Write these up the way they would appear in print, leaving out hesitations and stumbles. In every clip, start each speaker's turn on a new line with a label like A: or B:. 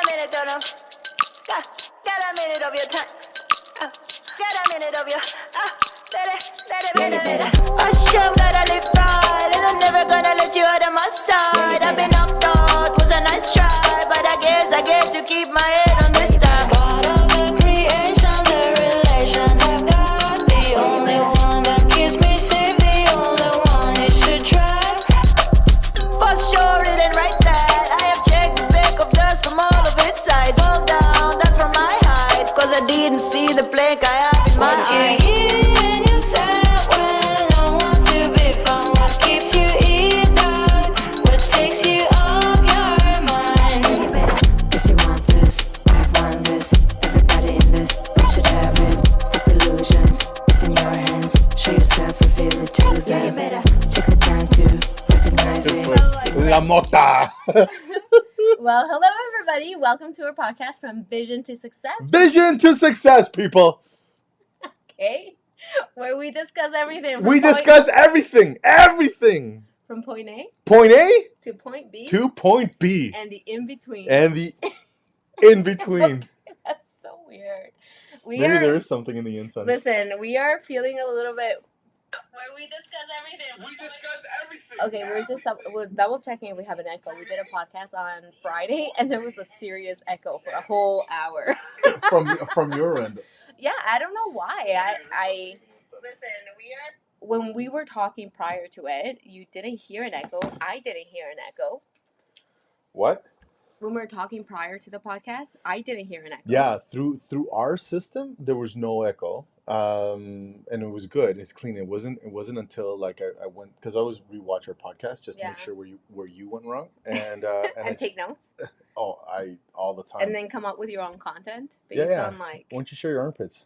A: minute, don't know. Got a minute of your time. Got a minute of your. Hush, you gotta live right, and I'm never gonna let you out of my sight. I've been knocked out, was a nice try, but I guess I get to keep my head on this time. Part of the creation, the relations I've got, the only one that keeps me safe, the only one you should trust. For sure, it ain't right that I have checked the speck of dust from all of its sides. Fall down, that from my height, cause I didn't see the plank I have in my eye. You said when no one's to be found, what keeps you eased out, what takes you off your mind.
B: Yes, you want this, I want this, everybody in this, we should have it. Stop illusions, it's in your hands. Show yourself, reveal it to them. Take the time to recognize it.
C: La Mota.
D: Well, hello everybody. Welcome to our podcast from Vision to Success.
C: Vision to success, people.
D: Okay. Where we discuss everything.
C: We discuss everything.
D: From point A
C: Point A
D: to point B.
C: to point B.
D: And the in between.
C: And the in between.
D: That's so weird.
C: Maybe there is something in the inside.
D: Listen, we are feeling a little bit. Where we discuss everything. Okay, we're double checking if we have an echo. We did a podcast on Friday, and there was a serious echo for a whole hour.
C: from your end.
D: Yeah, I don't know why. I listen. When we were talking prior to it, you didn't hear an echo. I didn't hear an echo.
C: What?
D: When we were talking prior to the podcast, I didn't hear an echo.
C: Yeah, through our system there was no echo, and it was good. It's clean. It wasn't until like I went, because I always rewatch our podcast just to make sure where you went wrong and
D: take notes.
C: Oh, I all the time.
D: And then come up with your own content based on like.
C: Why don't you show your armpits?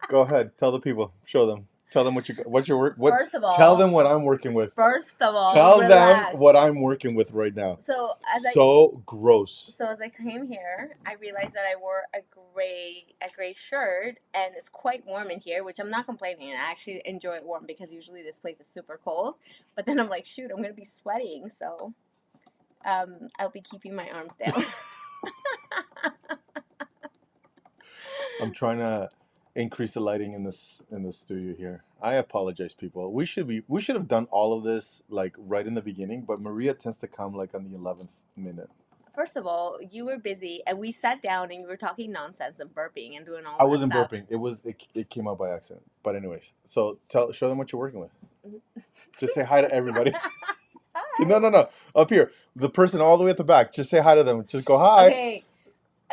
C: Go ahead, tell the people, show them. Tell them what your work.
D: First of all,
C: tell them what I'm working with.
D: First of all,
C: tell
D: relax.
C: them what I'm working with right now.
D: So
C: gross.
D: So as I came here, I realized that I wore a gray shirt, and it's quite warm in here, which I'm not complaining. I actually enjoy it warm because usually this place is super cold. But then I'm like, shoot, I'm gonna be sweating, so I'll be keeping my arms down.
C: I'm trying to increase the lighting in this studio here. I apologize, people. We should have done all of this like right in the beginning, but Maria tends to come like on the 11th minute.
D: First of all, you were busy, and we sat down and you were talking nonsense and burping and doing all.
C: I wasn't burping. It came out by accident. But anyways, so show them what you're working with. Just say hi to everybody.
D: Hi.
C: No. Up here, the person all the way at the back. Just say hi to them. Just go hi.
D: Okay.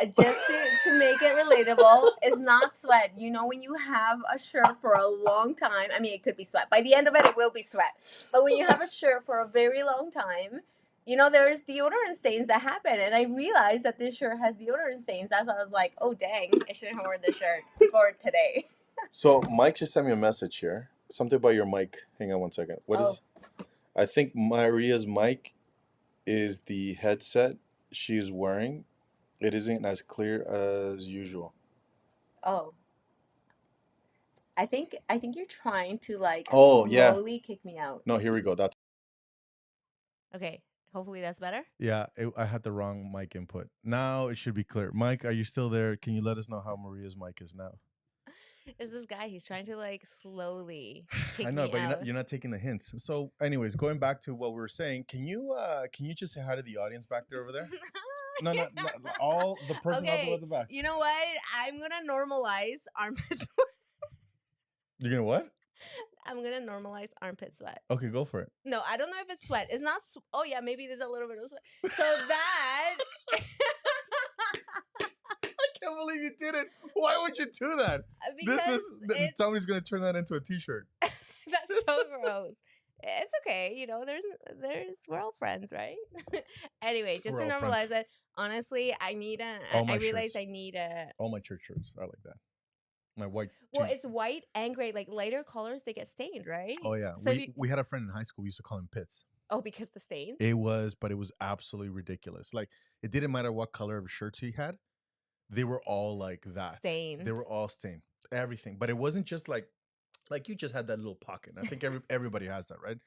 D: Just to make it relatable, it's not sweat. You know, when you have a shirt for a long time, I mean, it could be sweat. By the end of it, it will be sweat. But when you have a shirt for a very long time, you know, there is deodorant stains that happen. And I realized that this shirt has deodorant stains. That's why I was like, oh, dang, I shouldn't have worn this shirt for today.
C: So Mike just sent me a message here. Something about your mic. Hang on one second. What is? I think Maria's mic is the headset she's wearing. It isn't as clear as usual.
D: Oh. I think you're trying to like
C: slowly
D: kick me out.
C: No, here we go. That's
D: okay. Hopefully that's better.
C: Yeah, I had the wrong mic input. Now it should be clear. Mike, are you still there? Can you let us know how Maria's mic is now?
D: Is this guy? He's trying to like slowly kick
C: I know,
D: me
C: but
D: out.
C: you're not taking the hints. So, anyways, going back to what we were saying, can you just say hi to the audience back there over there? No, all the person all the way at the back.
D: You know what? I'm gonna normalize armpit sweat.
C: You're gonna what?
D: I'm gonna normalize armpit sweat.
C: Okay, go for it.
D: No, I don't know if it's sweat. It's not. Oh yeah, maybe there's a little bit of sweat. So that.
C: I can't believe you did it. Why would you do that?
D: Because
C: somebody's gonna turn that into a T-shirt.
D: That's so gross. It's okay, you know. We're all friends, right? Anyway, just to normalize it. Honestly, I realize I need a.
C: All my church shirts are like that. My white.
D: Well, it's white and gray. Like lighter colors, they get stained, right?
C: Oh yeah. So we had a friend in high school. We used to call him Pits.
D: Oh, because the stain?
C: It was absolutely ridiculous. Like it didn't matter what color of shirts he had. They were all like that.
D: Stained.
C: They were all stained. Everything. But it wasn't just like you just had that little pocket. I think everybody has that, right?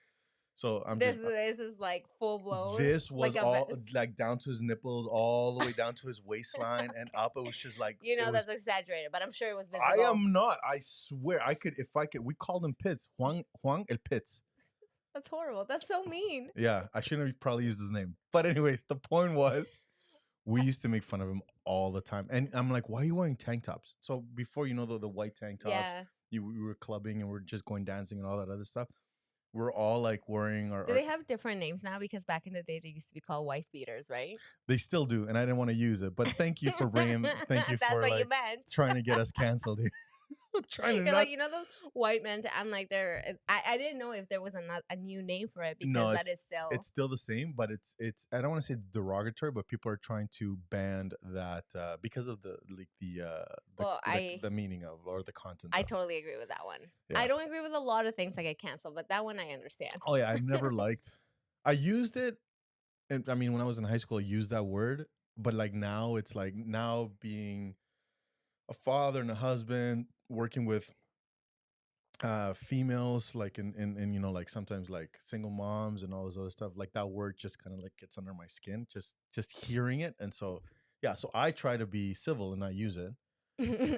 C: So I'm
D: This
C: just.
D: is like full blown.
C: This was
D: like a
C: all
D: vest.
C: like down to his nipples, all the way down to his waistline and up. It was just like
D: You know
C: it was,
D: that's exaggerated, but I'm sure it was visible.
C: I am not. I swear, I could if I could. We called him Pitts. Juan el Pitts.
D: That's horrible. That's so mean.
C: Yeah, I shouldn't have probably used his name. But anyways, the point was, we used to make fun of him all the time. And I'm like, why are you wearing tank tops? So before, the white tank tops,
D: Yeah.
C: we were clubbing and we're just going dancing and all that other stuff. We're all like wearing our.
D: Do they have different names now? Because back in the day, they used to be called wife beaters, right?
C: They still do, and I didn't want to use it. But thank you for bringing. Thank you
D: That's
C: for
D: what
C: like
D: you meant.
C: trying to get us canceled here. Trying to
D: You're
C: not.
D: like, those white men. I'm like, I didn't know if there was a new name for it because
C: No,
D: that is still.
C: It's still the same, but it's. I don't want to say derogatory, but people are trying to ban that because of the meaning of or the content.
D: I totally agree with that one.
C: Yeah.
D: I don't agree with a lot of things that get canceled, but that one I understand.
C: Oh yeah, I've never liked. I used it, and I mean when I was in high school, I used that word, but like now it's like now being a father and a husband working with females like in like sometimes like single moms and all this other stuff, like that word just kind of like gets under my skin just hearing it. And so yeah, so I try to be civil and not use it.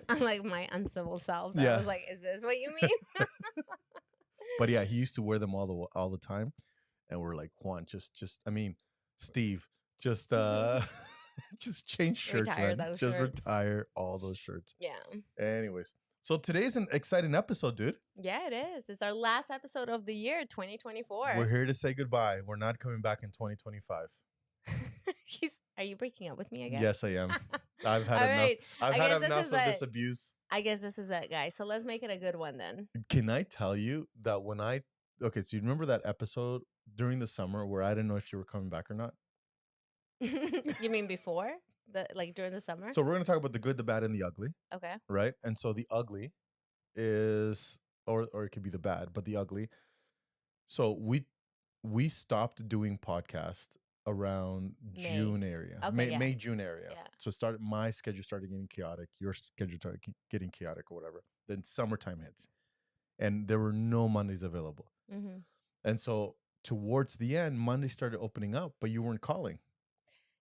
D: Unlike my uncivil self, I was like, is this what you mean?
C: But yeah, he used to wear them all the time, and we're like, Juan, just I mean, Steve, just just change shirts,
D: Retire
C: man.
D: those
C: Just
D: shirts.
C: retire all those shirts.
D: Yeah.
C: Anyways, so today's an exciting episode, dude.
D: Yeah, it is. It's our last episode of the year, 2024.
C: We're here to say goodbye. We're not coming back in 2025.
D: Are you breaking up with me again?
C: Yes, I am. I've had
D: All
C: enough.
D: right.
C: I've
D: I
C: had
D: guess this
C: enough
D: is
C: of this abuse.
D: I guess this is it, guys. So let's make it a good one then.
C: Can I tell you that okay, so you remember that episode during the summer where I didn't know if you were coming back or not?
D: You mean before? Like during the summer?
C: So we're going to talk about the good, the bad, and the ugly.
D: Okay.
C: Right? And so the ugly is, or it could be the bad, but the ugly. So we stopped doing podcast around June area,
D: Okay,
C: May, June area.
D: Yeah.
C: So my schedule started getting chaotic. Your schedule started getting chaotic or whatever. Then summertime hits, and there were no Mondays available.
D: Mm-hmm.
C: And so towards the end, Monday started opening up, but you weren't calling.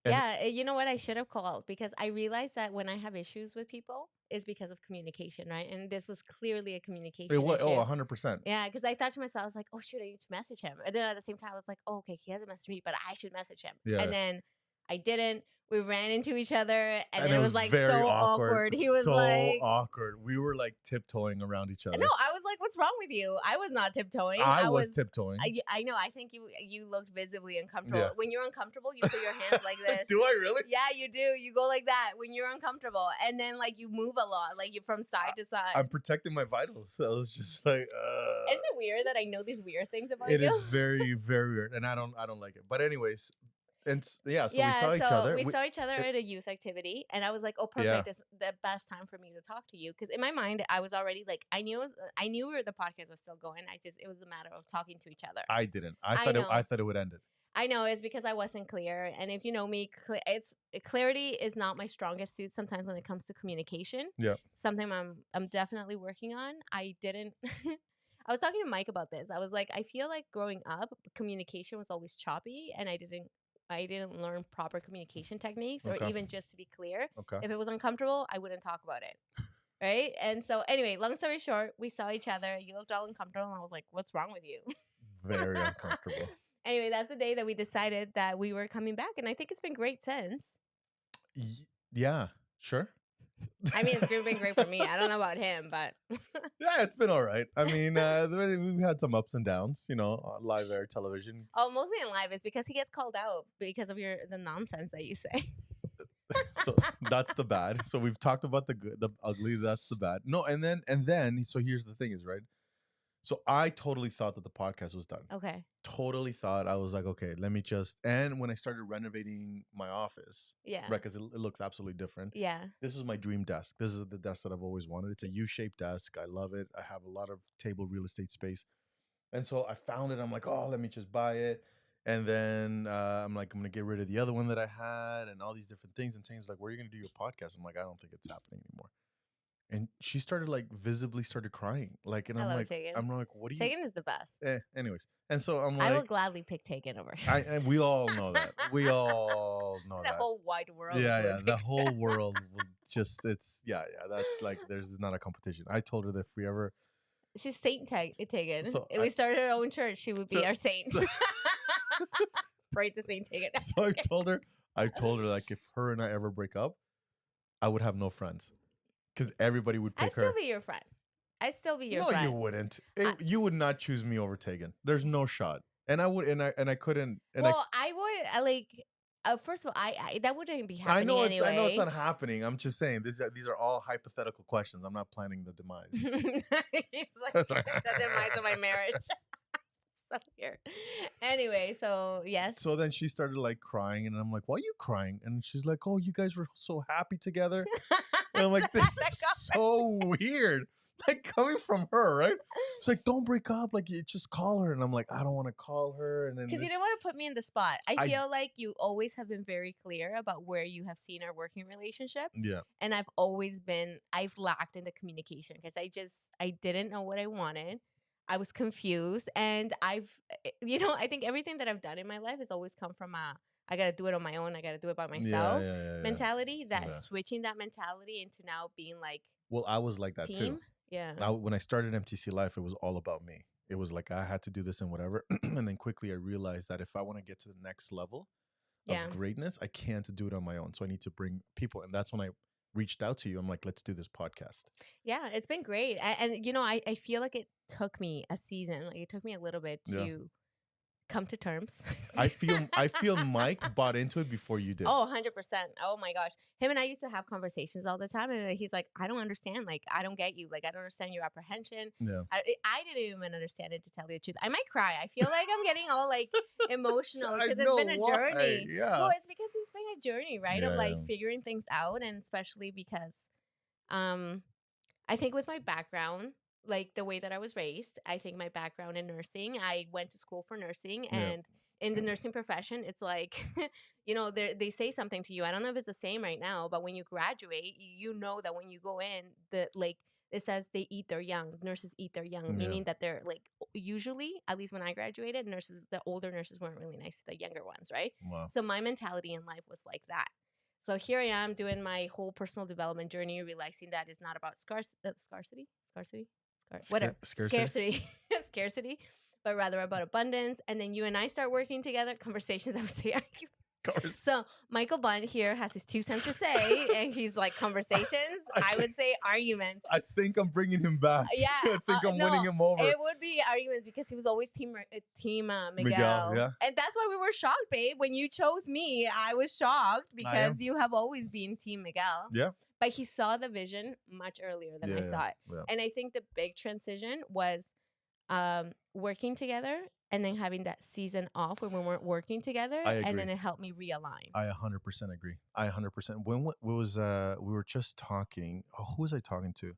C: And
D: yeah, you know what? I should have called because I realized that when I have issues with people, it's because of communication, right? And this was clearly a communication
C: it was
D: issue.
C: 100%.
D: Yeah, because I thought to myself, I was like, oh, shoot, I need to message him. And then at the same time, I was like, oh, okay, he hasn't messaged me, but I should message him.
C: Yeah.
D: And then I didn't. We ran into each other, and then it was like
C: very
D: so awkward. He was
C: so
D: like,
C: awkward. We were like tiptoeing around each other.
D: no, I was like, what's wrong with you? I was not tiptoeing.
C: I was tiptoeing.
D: I know. I think you looked visibly uncomfortable.
C: Yeah.
D: When you're uncomfortable, you put your hands like this.
C: Do I really?
D: Yeah, you do. You go like that when you're uncomfortable, and then like you move a lot, like you from side to side.
C: I'm protecting my vitals. So I was just like,
D: Isn't it weird that I know these weird things about
C: It
D: you?
C: is very, very weird, and I don't like it. But anyways, and yeah, so we saw each other.
D: We saw each other at a youth activity, and I was like, "Oh, perfect! It's the best time for me to talk to you." Because in my mind, I was already like, I knew where the podcast was still going. It was a matter of talking to each other.
C: I didn't. I thought it would end it.
D: I know it's because I wasn't clear, and if you know me, clarity is not my strongest suit. Sometimes when it comes to communication,
C: Yeah,
D: something I'm definitely working on. I didn't. I was talking to Mike about this. I was like, I feel like growing up, communication was always choppy, and I didn't learn proper communication techniques or even just to be clear.
C: Okay.
D: If it was uncomfortable, I wouldn't talk about it. Right? And so anyway, long story short, we saw each other. You looked all uncomfortable, and I was like, what's wrong with you?
C: Very uncomfortable.
D: Anyway, that's the day that we decided that we were coming back, and I think it's been great since.
C: Yeah, sure.
D: I mean, it's been great for me. I don't know about him, but
C: yeah, it's been all right. I mean, we've had some ups and downs, on live air television.
D: Oh, mostly in live is because he gets called out because of the nonsense that you say.
C: So that's the bad. So we've talked about the good, the ugly. That's the bad. No, and then. So here's the thing: is right. So I totally thought that the podcast was done.
D: Okay.
C: Totally thought. I was like, okay, let me just. And when I started renovating my office,
D: yeah,
C: right, because it looks absolutely different.
D: Yeah.
C: This was my dream desk. This is the desk that I've always wanted. It's a U-shaped desk. I love it. I have a lot of table real estate space, and so I found it. I'm like, oh, let me just buy it. And then I'm like, I'm gonna get rid of the other one that I had, and all these different things. And Tane's like, where are you gonna do your podcast? I'm like, I don't think it's happening anymore. And she started like visibly started crying. Like, and
D: I
C: I'm
D: love
C: like,
D: Tegan.
C: what do you?
D: Tegan is the best.
C: Anyways, and so I'm
D: I will
C: like,
D: gladly pick Tegan over
C: and we all know that. We all know
D: the
C: that.
D: whole wide world.
C: Yeah,
D: would
C: the
D: pick-
C: whole world will just. It's that's like there's not a competition. I told her that if we ever.
D: She's Saint Tegan.
C: So
D: if we started our own church, she would be our saint. Pray to Saint Tegan.
C: So I told her like if her and I ever break up, I would have no friends because everybody would pick
D: I'd still be your friend. I'd still be your friend.
C: No, you wouldn't. You would not choose me over Tegan. There's no shot. And I would, and I couldn't. And
D: I would like. First of all, I that wouldn't be happening anyway.
C: I know it's not happening. I'm just saying these are all hypothetical questions. I'm not planning the demise.
D: He's like the demise of my marriage. So weird. Anyway, so yes.
C: So then she started like crying, and I'm like, "Why are you crying?" And she's like, "Oh, you guys were so happy together." And I'm like, "This is so weird." Like coming from her, right? It's like, don't break up. Like, you just call her. And I'm like, I don't want to call her. And then
D: because you didn't want to put me in the spot. I feel like you always have been very clear about where you have seen our working relationship.
C: Yeah.
D: And I've lacked in the communication because I didn't know what I wanted. I was confused. And I think everything that I've done in my life has always come from I got to do it on my own. I got to do it by myself mentality. Switching that mentality into now being like,
C: well, I was like that too.
D: Yeah.
C: When I started MTClife, it was all about me. It was like I had to do this and whatever. And then quickly I realized that if I want to get to the next level of greatness, I can't do it on my own. So I need to bring people. And that's when I reached out to you. I'm like, let's do this podcast.
D: Yeah, it's been great. And I feel like it took me a season. Like it took me a little bit to come to terms.
C: I feel Mike bought into it before you did.
D: Oh, 100%. Oh my gosh. Him and I used to have conversations all the time. And he's like, I don't understand. Like, I don't get you. Like, I don't understand your apprehension.
C: Yeah.
D: I didn't even understand it, to tell you the truth. I might cry. I feel like I'm getting all like emotional because it's been a journey.
C: Yeah.
D: Well, it's because it's been a journey, right? Of like figuring things out. And especially because I think with my background, like the way that I was raised, I think my background in nursing, I went to school for nursing, and in the nursing profession, it's like, they say something to you. I don't know if it's the same right now, but when you graduate, you know that when you go in, it says they eat their young. Nurses eat their young, meaning that they're like, usually, at least when I graduated, the older nurses weren't really nice to the younger ones, right?
C: Wow.
D: So my mentality in life was like that. So here I am doing my whole personal development journey, realizing that it's not about scarcity, but rather about abundance. And then you and I start working together. Conversations, I would say, arguments. So Michael Bond here has his 2 cents to say, and he's like, conversations. I would say arguments.
C: I think I'm bringing him back.
D: Yeah,
C: I think I'm winning him over.
D: It would be arguments because he was always team Miguel.
C: Yeah.
D: And that's why we were shocked, babe. When you chose me, I was shocked because you have always been team Miguel.
C: Yeah.
D: But he saw the vision much earlier than I saw it. Yeah. And I think the big transition was working together and then having that season off when we weren't working together. And then it helped me realign.
C: I 100% agree. I 100%. When we were just talking, who was I talking to?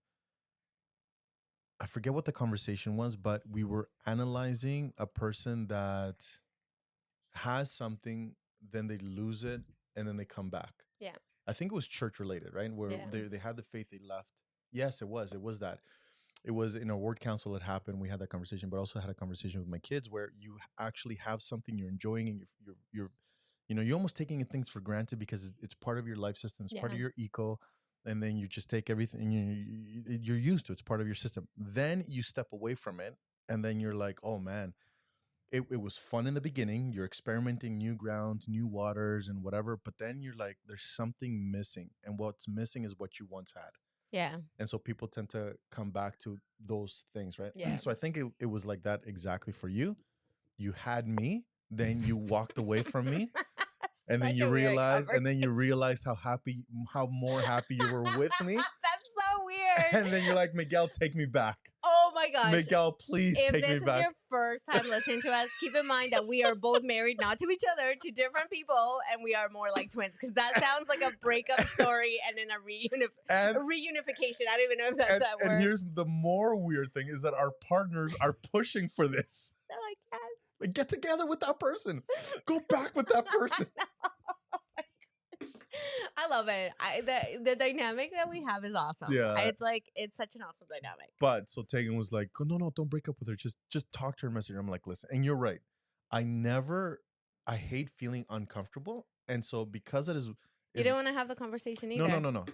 C: I forget what the conversation was, but we were analyzing a person that has something, then they lose it, and then they come back.
D: Yeah.
C: I think it was church related, right? Where they had the faith, they left. Yes, it was. It was that. It was in a word council it happened. We had that conversation, but also had a conversation with my kids where you actually have something you're enjoying and you're almost taking things for granted because it's part of your life system, it's part of your eco, and then you just take everything you're used to. It's part of your system. Then you step away from it, and then you're like, oh man, it was fun in the beginning. You're experimenting new grounds, new waters, and whatever. But then you're like, there's something missing, and what's missing is what you once had.
D: Yeah.
C: And so people tend to come back to those things, right?
D: Yeah.
C: So I think it was like that exactly for you. You had me, then you walked away from me. And then you realized how more happy you were with me.
D: That's so weird.
C: And then you're like, Miguel, take me back.
D: Oh my gosh.
C: Miguel, please take me back.
D: If this is your first time listening to us, keep in mind that we are both married, not to each other, to different people, and we are more like twins. Because that sounds like a breakup story and then a reunification. I don't even know if that's that word.
C: And here's the more weird thing is that our partners are pushing for this.
D: They're like, yes.
C: Like, get together with that person. Go back with that person.
D: I love it. The dynamic that we have is awesome.
C: Yeah.
D: It's like, it's such an awesome dynamic.
C: But so Tegan was like, oh, no, don't break up with her. Just talk to her, message her. I'm like, listen, and you're right. I hate feeling uncomfortable. And so because it is,
D: You didn't want to have the conversation either.
C: no.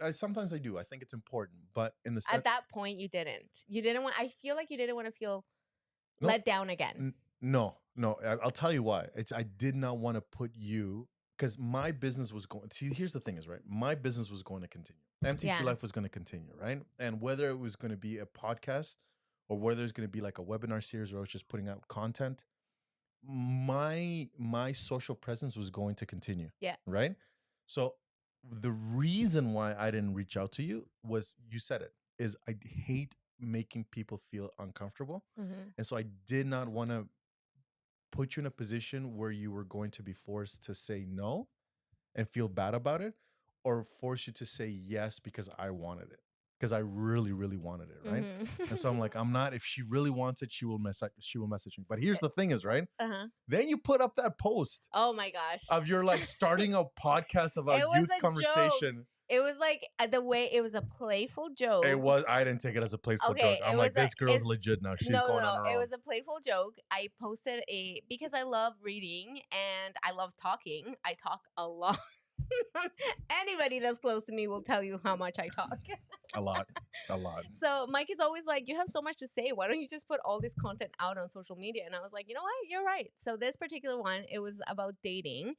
C: I sometimes I do. I think it's important, but in the sense,
D: At that point, you didn't. You didn't want. I feel like you didn't want to feel
C: No.
D: let down again.
C: No. I'll tell you why. I did not want to put you, because my business was going. See, here's the thing is, right? My business was going to continue. MTC Life was going to continue, right? And whether it was going to be a podcast or whether it's going to be like a webinar series where I was just putting out content, my social presence was going to continue.
D: Yeah.
C: Right. So the reason why I didn't reach out to you was, you said it, is I hate making people feel uncomfortable.
D: Mm-hmm.
C: And so I did not want to put you in a position where you were going to be forced to say no and feel bad about it, or force you to say yes because I wanted it, because I really, really wanted it, right?
D: Mm-hmm.
C: And so I'm like, I'm not. If she really wants it, she will message me. But here's the thing, is right.
D: Uh-huh.
C: Then you put up that post
D: Oh my gosh.
C: of your like starting a podcast about
D: It was
C: youth
D: a
C: conversation.
D: It was like the way it was a playful joke.
C: It was. I didn't take it as a playful joke. I'm like, this girl's legit now. She's going on her own.
D: It was a playful joke. I posted because I love reading and I love talking. I talk a lot. Anybody that's close to me will tell you how much I talk.
C: A lot.
D: So Mike is always like, you have so much to say. Why don't you just put all this content out on social media? And I was like, you know what? You're right. So this particular one, it was about dating.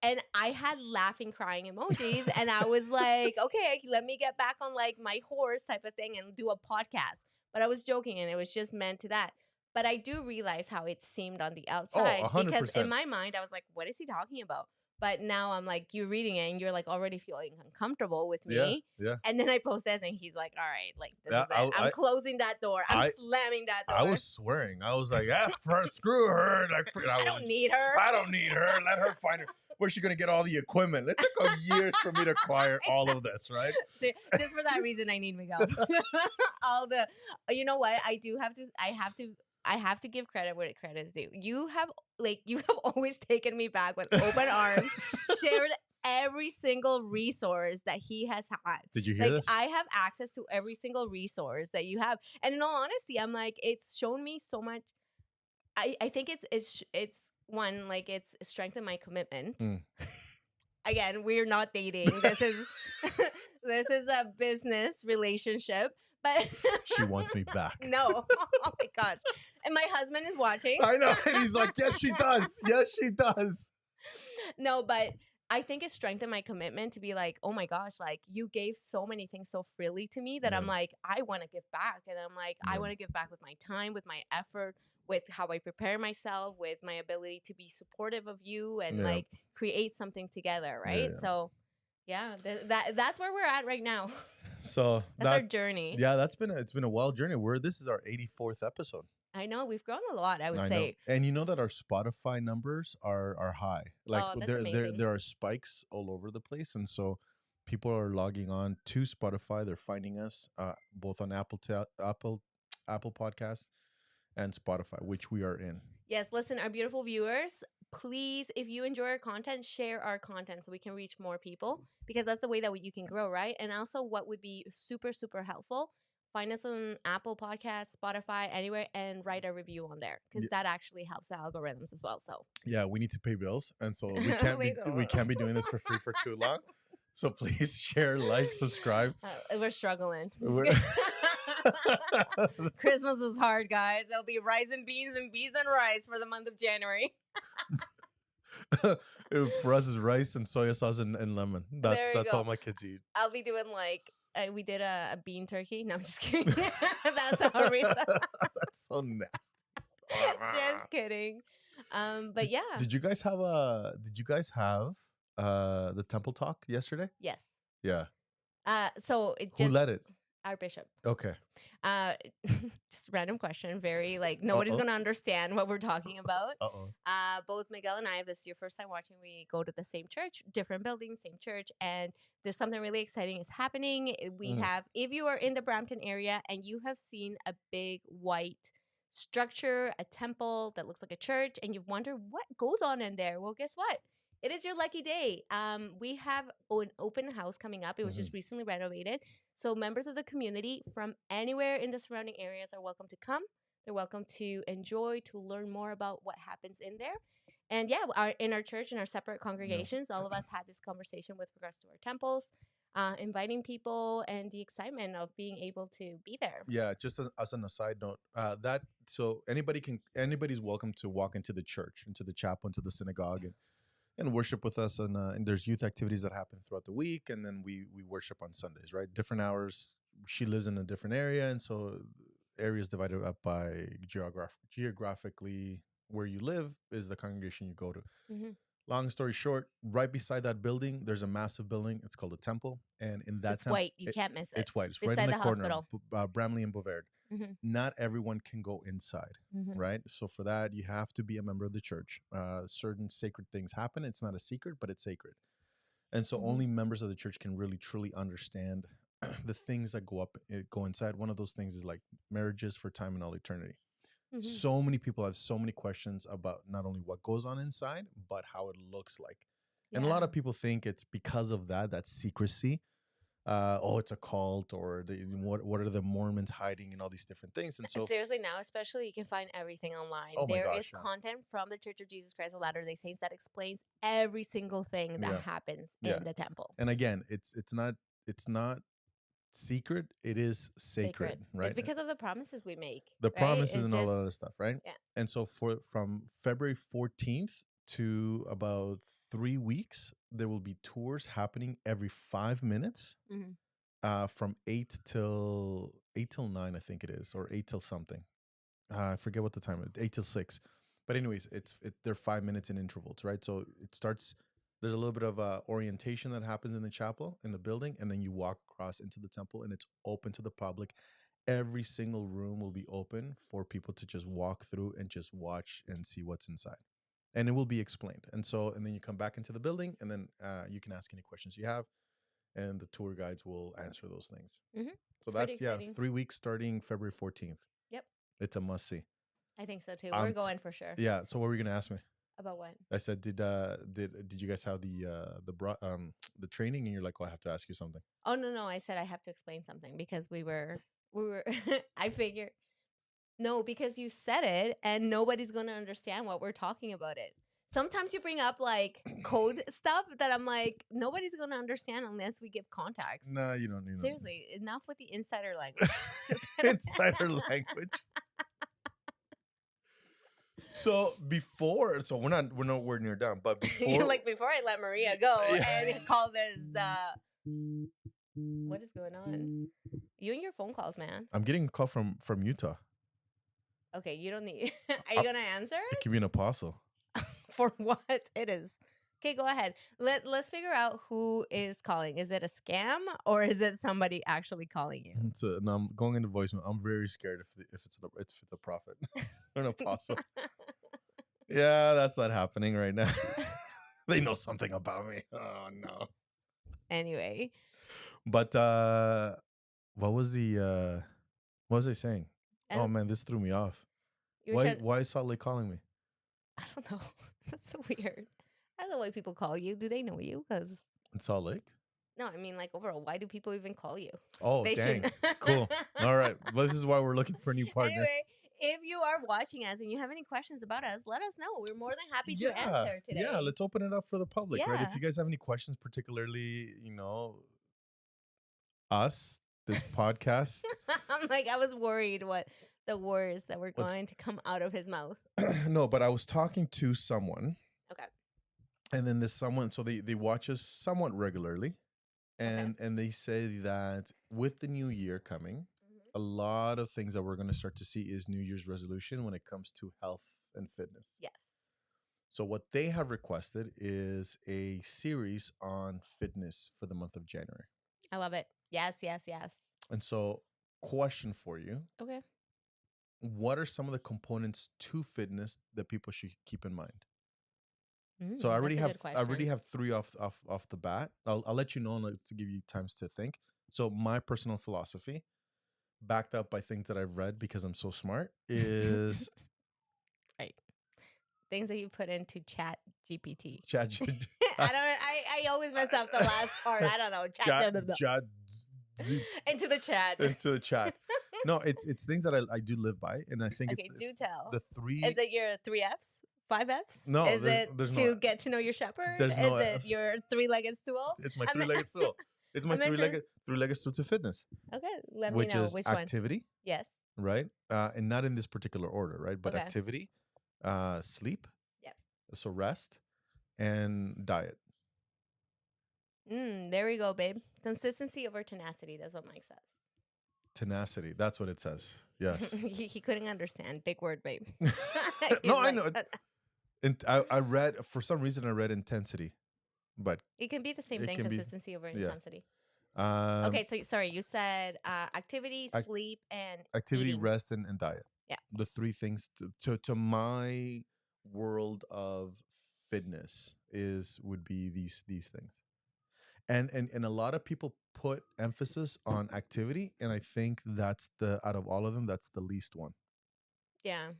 D: And I had laughing, crying emojis. And I was like, okay, let me get back on like my horse type of thing and do a podcast. But I was joking and it was just meant to that. But I do realize how it seemed on the outside.
C: 100%.
D: Because in my mind, I was like, what is he talking about? But now I'm like, you're reading it and you're like already feeling uncomfortable with me.
C: Yeah.
D: And then I post this and he's like, all right, like this is it. I'm closing that door. I'm slamming that door.
C: I was swearing. I was like, screw her. Like,
D: I don't need her.
C: I don't need her. Let her find her. Where's she gonna get all the equipment? It took years for me to acquire all of this, right?
D: So, just for that reason, I need Miguel. You know what? I have to give credit where credit is due. You have always taken me back with open arms, shared every single resource that he has had. Did you hear this? I have access to every single resource that you have. And in all honesty, I'm like, it's shown me so much. I think it's one, like it's strengthened my commitment. Again, we're not dating. This is this is a business relationship. But
C: she wants me back.
D: No. Oh my gosh. And my husband is watching.
C: I know. And he's like, yes, she does. Yes, she does.
D: No, but I think it strengthened my commitment to be like, oh my gosh, like you gave so many things so freely to me that I'm like, I want to give back. And I'm like, I want to give back with my time, with my effort, with how I prepare myself, with my ability to be supportive of you and like create something together. Right. Yeah. So yeah, that's where we're at right now.
C: So
D: that's our journey.
C: Yeah, it's been a wild journey. This is our 84th episode.
D: I know we've grown a lot. I would say,
C: and you know that our Spotify numbers are high. Like there are spikes all over the place, and so people are logging on to Spotify. They're finding us both on Apple Podcasts and Spotify, which we are in.
D: Yes, listen, our beautiful viewers. Please, if you enjoy our content, share our content so we can reach more people, because that's the way that you can grow, right? And also what would be super, super helpful, find us on Apple Podcasts, Spotify, anywhere, and write a review on there, because that actually helps the algorithms as well. So yeah,
C: we need to pay bills, and so we can't be doing this for free for too long. So please share, like, subscribe.
D: We're struggling. Christmas is hard, guys. There'll be rice and beans and beans and rice for the month of January.
C: For us, it's rice and soy sauce and lemon. That's all my kids eat.
D: I'll be doing like we did a bean turkey. No, I'm just kidding. That's how we start.
C: That's so nasty.
D: Just kidding. But yeah.
C: Did you guys have the temple talk yesterday?
D: Yes.
C: Yeah.
D: So
C: who led it?
D: Our bishop.
C: Okay.
D: Just random question. Very like nobody's gonna understand what we're talking about. Both Miguel and I, this is your first time watching. We go to the same church, different building, same church, and there's something really exciting is happening. We have, if you are in the Brampton area and you have seen a big white structure, a temple that looks like a church, and you wonder what goes on in there. Well, guess what? it is your lucky day. We have an open house coming up. It was just recently renovated. So members of the community from anywhere in the surrounding areas are welcome to come. They're welcome to enjoy, to learn more about what happens in there. And yeah, in our church, in our separate congregations, all of us had this conversation with regards to our temples, inviting people and the excitement of being able to be there.
E: Yeah, just as an aside note, so anybody's welcome to walk into the church, into the chapel, into the synagogue, and worship with us. And there's youth activities that happen throughout the week, and then we worship on Sundays, right? Different hours. She lives in a different area, and so areas divided up by geographically where you live is the congregation you go to.
D: Mm-hmm.
E: Long story short, right beside that building, there's a massive building. It's called a temple, and in that
D: It's white. You can't miss it.
E: It's white. It's
D: beside
E: right in the corner,
D: hospital.
E: Bramley and Bouvard.
D: Mm-hmm.
E: Not everyone can go inside, right? So for that, you have to be a member of the church. Certain sacred things happen. It's not a secret, but it's sacred. And so only members of the church can really, truly understand the things that go inside. One of those things is like marriages for time and all eternity. So many people have so many questions about not only what goes on inside, but how it looks like. Yeah. And a lot of people think it's because of that secrecy. It's a cult, or what are the Mormons hiding, and all these different things. And so
D: seriously, now especially, you can find everything online. There is content from the Church of Jesus Christ of Latter-day Saints that explains every single thing that happens in the temple.
E: And again, it's not secret, it is sacred, right?
D: It's because of the promises we make.
E: The promises and all that other stuff, right?
D: Yeah.
E: And so from February 14th to about 3 weeks, there will be tours happening every 5 minutes, from 8 till 9, I think it is, or 8 till something. I forget what the time is. 8 till 6. But anyways, they're 5 minutes in intervals, right? So it starts. There's a little bit of orientation that happens in the chapel, in the building, and then you walk across into the temple, and it's open to the public. Every single room will be open for people to just walk through and just watch and see what's inside. And it will be explained. And then you come back into the building, and then you can ask any questions you have, and the tour guides will answer those things. So that's 3 weeks starting February 14th. Yep. It's a must-see.
D: I think so too. We're going for sure.
E: Yeah. So what were you going to ask me?
D: About what?
E: I said, did you guys have the training? And you're like, I have to ask you something.
D: Oh no! I said I have to explain something because we were. I figured, no, because you said it and nobody's gonna understand what we're talking about it. Sometimes you bring up like code stuff that I'm like, nobody's gonna understand unless we give context.
E: No, you don't need.
D: Seriously, enough with the insider language.
E: Insider language. So we're nowhere near done, but before
D: before I let Maria go and call this what is going on? You and your phone calls, man.
E: I'm getting a call from Utah.
D: Okay, you don't need. Are you gonna answer it?
E: It could be an apostle.
D: For what it is? Okay, go ahead. Let's figure out who is calling. Is it a scam or is it somebody actually calling you?
E: No, I'm going into voicemail. I'm very scared if it's a prophet or an apostle. Yeah, that's not happening right now. They know something about me. Oh no.
D: Anyway.
E: But what was I saying? Oh man, this threw me off. Why is Salt Lake calling me?
D: I don't know. That's so weird. I don't know why people call you. Do they know you? Because
E: in Salt Lake?
D: No, I mean like overall. Why do people even call you?
E: Oh, dang. Cool. All right. Well, this is why we're looking for a new partner.
D: Anyway, if you are watching us and you have any questions about us, let us know. We're more than happy to answer today.
E: Yeah, let's open it up for the public, right? If you guys have any questions, particularly, us, this podcast.
D: I'm like, I was worried what the words that were going to come out of his mouth.
E: No, but I was talking to someone.
D: Okay.
E: And then this someone, so they watch us somewhat regularly. And they say that with the new year coming, a lot of things that we're going to start to see is New Year's resolution when it comes to health and fitness.
D: Yes.
E: So what they have requested is a series on fitness for the month of January.
D: I love it. Yes.
E: And so, question for you.
D: Okay.
E: What are some of the components to fitness that people should keep in mind? So I already have 3 off the bat. I'll let you know to give you times to think. So my personal philosophy, backed up by things that I've read because I'm so smart, is
D: right. things that you put into Chat GPT.
E: Chat.
D: I always mess up the last part. I don't know. Into the chat.
E: Into the chat. No, it's things that I do live by, and I think
D: Okay, do tell.
E: the three.
D: Is it your 3 Fs? 5 Fs?
E: No,
D: Is it
E: there's
D: to
E: no,
D: get to know your shepherd?
E: There's no
D: Is it
E: Fs.
D: your 3-legged stool?
E: It's my 3-legged stool. It's my three-legged stool to fitness.
D: Okay, let me
E: which
D: know
E: is
D: which one.
E: activity.
D: Yes.
E: Right, and not in this particular order, right? But
D: Okay.
E: activity, sleep.
D: Yep.
E: So rest and diet.
D: There we go, babe. Consistency over tenacity. That's what Mike says.
E: Tenacity. That's what it says. Yes.
D: he couldn't understand. Big word, babe.
E: No, I know. And I read, for some reason, I read intensity, but
D: it can be the same thing. Consistency over intensity. Okay, so sorry, you said activity, sleep, and
E: activity,
D: eating.
E: rest, and diet.
D: Yeah,
E: the 3 things to my world of fitness would be these things. And a lot of people put emphasis on activity, and I think that's out of all of them, that's the least one.
D: Yeah.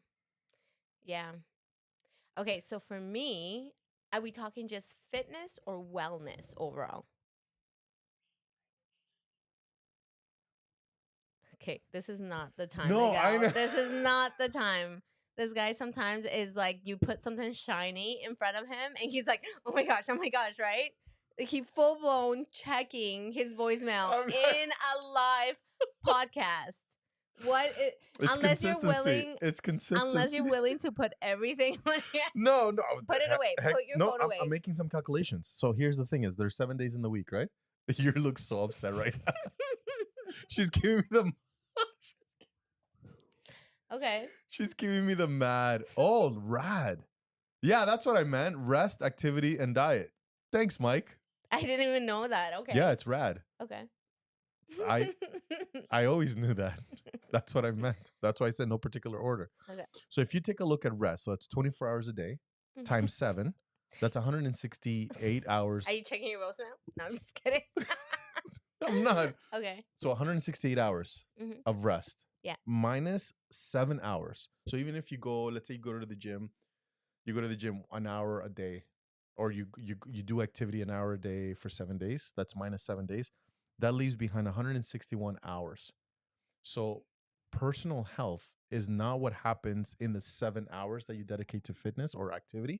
D: Okay, so for me, are we talking just fitness or wellness overall? Okay, this is not the time.
E: No,
D: Miguel.
E: I know.
D: This is not the time. This guy sometimes is like, you put something shiny in front of him, and he's like, oh my gosh, right? He full blown checking his voicemail in a live podcast. Unless you're willing,
E: it's consistency.
D: Unless you're willing to put everything on here.
E: No.
D: Put it away. Put your phone away.
E: I'm making some calculations. So here's the thing: is there's 7 days in the week, right? You look so upset right now. She's giving me the.
D: Okay.
E: She's giving me the mad. Oh, rad. Yeah, that's what I meant. Rest, activity, and diet. Thanks, Mike.
D: I didn't even know that. Okay.
E: Yeah, it's rad.
D: Okay.
E: I always knew that. That's what I meant. That's why I said no particular order.
D: Okay.
E: So if you take a look at rest, so that's 24 hours a day times 7. That's 168 hours.
D: Are you checking your voicemail? No, I'm just kidding.
E: I'm not.
D: Okay.
E: So 168 hours of rest.
D: Yeah.
E: Minus 7 hours. So even if you go, let's say you go to the gym, an hour a day, or you do activity an hour a day for 7 days, that's minus 7 days. That leaves behind 161 hours. So personal health is not what happens in the 7 hours that you dedicate to fitness or activity,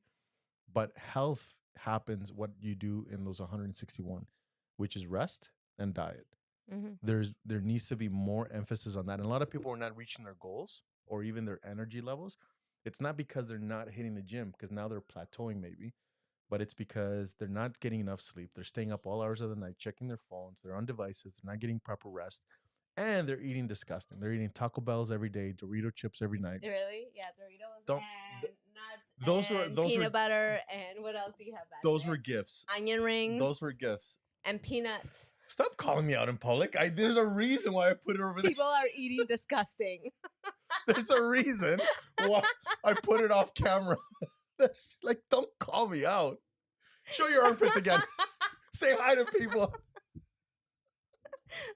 E: but health happens what you do in those 161, which is rest and diet. There needs to be more emphasis on that. And a lot of people are not reaching their goals or even their energy levels. It's not because they're not hitting the gym, because now they're plateauing maybe, but it's because they're not getting enough sleep. They're staying up all hours of the night, checking their phones. They're on devices. They're not getting proper rest. And they're eating disgusting. They're eating Taco Bells every day, Dorito chips every night.
D: Really? Yeah, Doritos and nuts.
E: Those
D: peanut butter, and what else do you have back
E: Those
D: there?
E: were gifts.
D: Onion rings.
E: Those were gifts.
D: And peanuts.
E: Stop calling me out in public. There's a reason why I put it over there.
D: People are eating disgusting.
E: There's a reason why I put it off camera. Like, don't call me out. Show your armpits again. Say hi to people.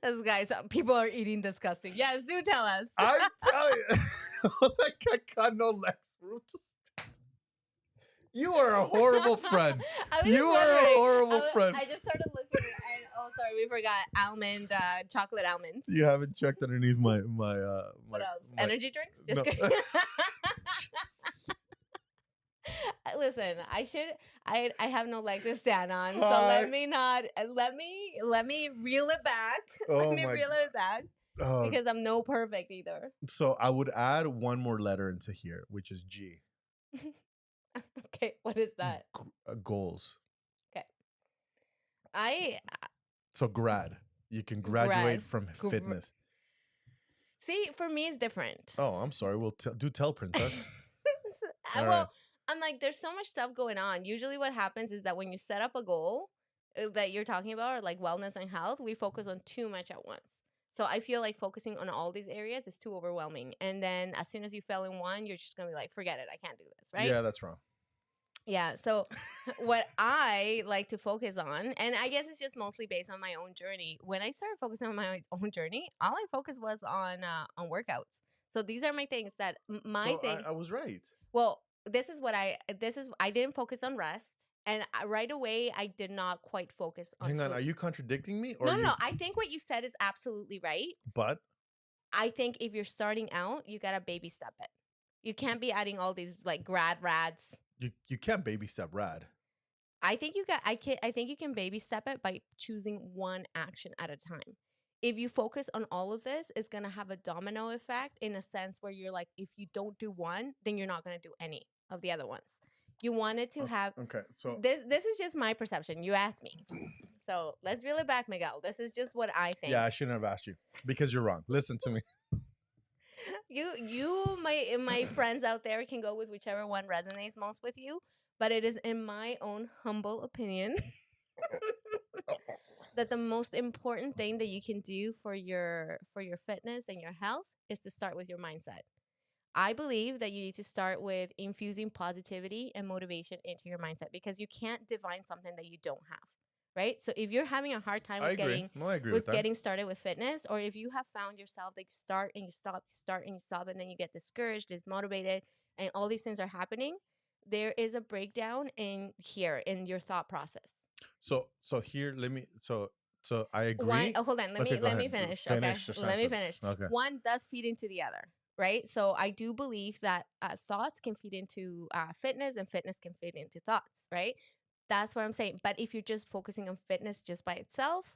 D: Those guys, people are eating disgusting. Yes, do tell us.
E: I'm telling you. Like, I got no legs. You are a horrible friend. You are a horrible friend.
D: I just started looking and sorry, we forgot almond, chocolate almonds.
E: You haven't checked underneath my
D: what else? Energy drinks? Just kidding. Listen, I have no leg to stand on, so let me reel it back. Let me reel it back. Because I'm no perfect either.
E: So I would add one more letter into here, which is G.
D: Okay, what is that?
E: Goals.
D: Okay.
E: So grad. You can graduate from fitness.
D: See, for me, it's different.
E: Oh, I'm sorry. Well, tell, princess.
D: I'm like, there's so much stuff going on. Usually what happens is that when you set up a goal that you're talking about, or like wellness and health, we focus on too much at once. So I feel like focusing on all these areas is too overwhelming. And then as soon as you fail in one, you're just going to be like, forget it. I can't do this, right?
E: Yeah, that's wrong.
D: Yeah. So what I like to focus on, and I guess it's just mostly based on my own journey. When I started focusing on my own journey, all I focused was on workouts. So these are my things that
E: I was right.
D: Well, I didn't focus on rest, and right away I did not quite focus on
E: Hang on,
D: food.
E: are you contradicting me? Or
D: No,
E: you...
D: no, I think what you said is absolutely right.
E: But
D: I think if you're starting out, you gotta baby step it. You can't be adding all these like rads.
E: you can't baby step rad.
D: I think you can baby step it by choosing one action at a time. If you focus on all of this, it's gonna have a domino effect in a sense where you're like, if you don't do one, then you're not gonna do any of the other ones. You wanted to have
E: Okay, so
D: this is just my perception. You asked me. So let's reel it back, Miguel. This is just what I think.
E: yeah, I shouldn't have asked you because you're wrong. Listen to me.
D: My friends out there can go with whichever one resonates most with you, but it is in my own humble opinion that the most important thing that you can do for your fitness and your health is to start with your mindset. I believe that you need to start with infusing positivity and motivation into your mindset, because you can't divine something that you don't have. Right? So if you're having a hard time
E: I
D: with
E: agree. No, I agree with that.
D: getting started with fitness, or if you have found yourself that you start and you stop, you start and you stop, and then you get discouraged, dismotivated, and all these things are happening, there is a breakdown in your thought process.
E: So here, let me. So I agree.
D: One, oh, hold on. Let
E: Okay,
D: me
E: go ahead.
D: finish.
E: Finish the
D: Okay, let me
E: sentence.
D: finish.
E: Okay.
D: One does feed into the other, right? So I do believe that thoughts can feed into fitness, and fitness can feed into thoughts, right? That's what I'm saying. But if you're just focusing on fitness just by itself,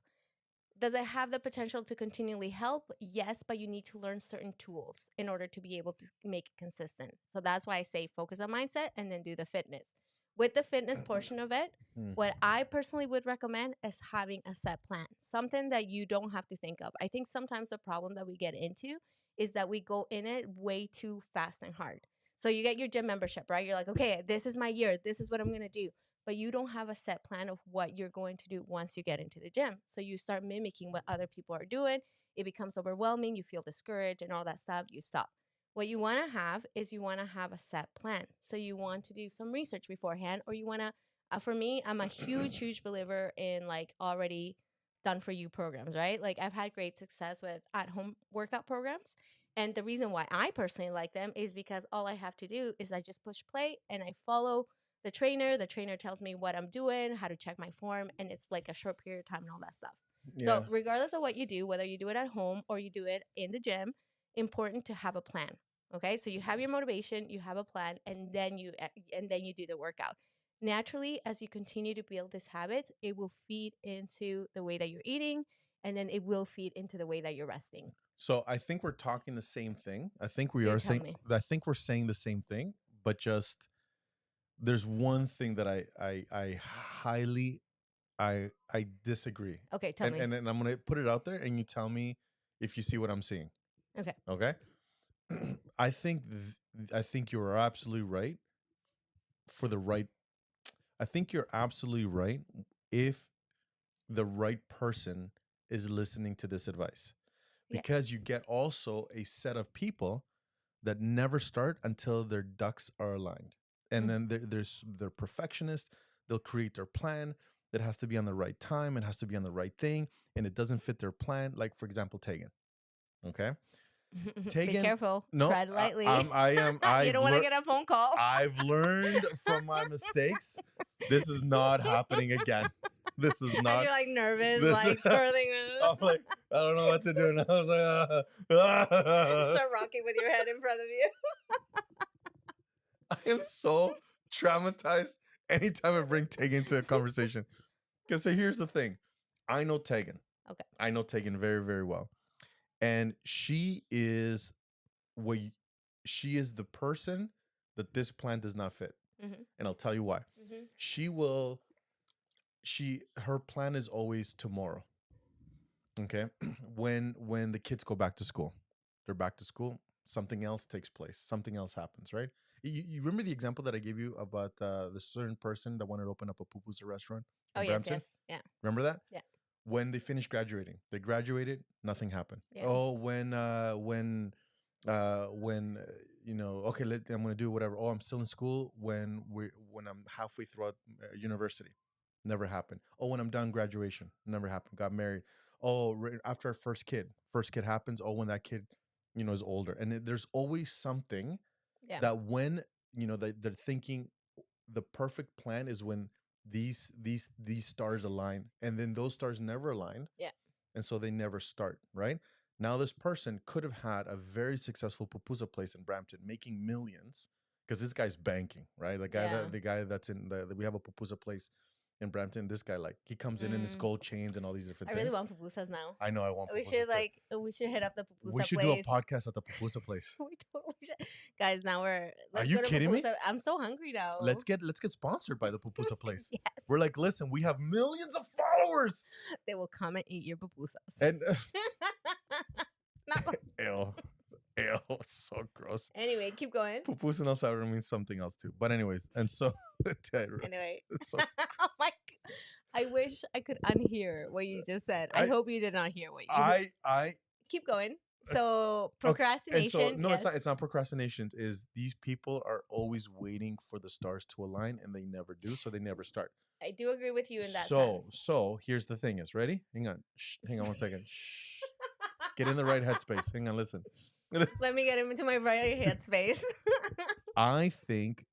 D: does it have the potential to continually help? Yes, but you need to learn certain tools in order to be able to make it consistent. So that's why I say focus on mindset and then do the fitness. With the fitness portion of it, what I personally would recommend is having a set plan, something that you don't have to think of. I think sometimes the problem that we get into is that we go in it way too fast and hard. So you get your gym membership, right? You're like, okay, this is my year. This is what I'm going to do. But you don't have a set plan of what you're going to do once you get into the gym. So you start mimicking what other people are doing. It becomes overwhelming. You feel discouraged and all that stuff. You stop. What you want to have is you want to have a set plan. So you want to do some research beforehand, or you want to, for me, I'm a huge believer in like already done for you programs, right? Like I've had great success with at home workout programs. And the reason why I personally like them is because all I have to do is I just push play and I follow the trainer. The trainer tells me what I'm doing, how to check my form, and it's like a short period of time and all that stuff.
E: Yeah.
D: So regardless of what you do, whether you do it at home or you do it in the gym, important to have a plan. Okay, so you have your motivation, you have a plan, and then you do the workout. Naturally, as you continue to build these habits, it will feed into the way that you're eating, and then it will feed into the way that you're resting.
E: So I think we're talking the same thing. I think we
D: Do
E: are
D: tell
E: saying.
D: me.
E: I think we're saying the same thing, but just there's one thing that I highly I disagree.
D: Okay, tell me.
E: And then I'm gonna put it out there, and you tell me if you see what I'm seeing.
D: Okay.
E: Okay. I think you are absolutely right. For the right, I think you're absolutely right if the right person is listening to this advice,
D: Yeah.
E: because you get also a set of people that never start until their ducks are aligned, and then they're perfectionists. They'll create their plan. It has to be on the right time. It has to be on the right thing, and it doesn't fit their plan. Like for example, Tegan. Okay.
D: Be careful.
E: No,
D: Tread lightly.
E: I am.
D: You don't want to get a phone call.
E: I've learned from my mistakes. This is not happening again. This is not.
D: And you're like nervous, like twirling.
E: I'm like, I don't know what to do now. I was like,
D: Start rocking with your head in front of you.
E: I am so traumatized anytime I bring Tegan to a conversation. Because so here's the thing. I know Tegan.
D: Okay.
E: I know Tegan very, very well. And she is she is the person that this plan does not fit.
D: Mm-hmm.
E: And I'll tell you why.
D: Mm-hmm.
E: Her plan is always tomorrow. Okay. When the kids go back to school, they're back to school, something else takes place. Something else happens, right? You remember the example that I gave you about the certain person that wanted to open up a pupusa restaurant?
D: Oh, yes. Yeah.
E: Remember that?
D: Yeah.
E: When they finished graduating, they graduated, nothing happened.
D: Yeah.
E: Oh, when okay, I'm gonna do whatever. Oh, I'm still in school. When I'm halfway throughout university, never happened. Oh, when I'm done graduation, never happened. Got married. Oh, right after our first kid happens. Oh, when that kid, is older, and there's always something
D: Yeah.
E: that when they're thinking the perfect plan is when these stars align, and then those stars never align.
D: Yeah.
E: And so they never start, right? Now this person could have had a very successful pupusa place in Brampton making millions, because this guy's banking, right? The guy that's in we have a pupusa place in Brampton. This guy, like, he comes in his gold chains and all these different
D: I
E: things.
D: really want pupusas now.
E: I know I want
D: We
E: pupusas
D: should
E: too.
D: we should hit up the pupusa
E: We should
D: place.
E: do a podcast at the pupusa place.
D: We totally should. Guys, now let's
E: you
D: go to
E: kidding me?
D: pupusa. I'm so hungry now.
E: Let's get sponsored by the pupusa place.
D: Yes.
E: We're like, listen, we have millions of followers.
D: They will come and eat your pupusas.
E: And
D: Not-
E: ew, so gross.
D: Anyway, keep going.
E: Pupusa in El Salvador means something else too. But anyways, and so
D: Anyway.
E: so
D: Oh my! I wish I could unhear what you just said. I hope you did not hear what you said.
E: I
D: Keep going. So procrastination.
E: and so no,
D: yes.
E: it's not procrastination. Is these people are always waiting for the stars to align, and they never do, so they never start.
D: I do agree with you in that
E: So
D: sense.
E: so here's the thing: is ready? Hang on, hang on 1 second. Shh. Get in the right headspace. Hang on, listen.
D: Let me get into my right headspace.
E: I think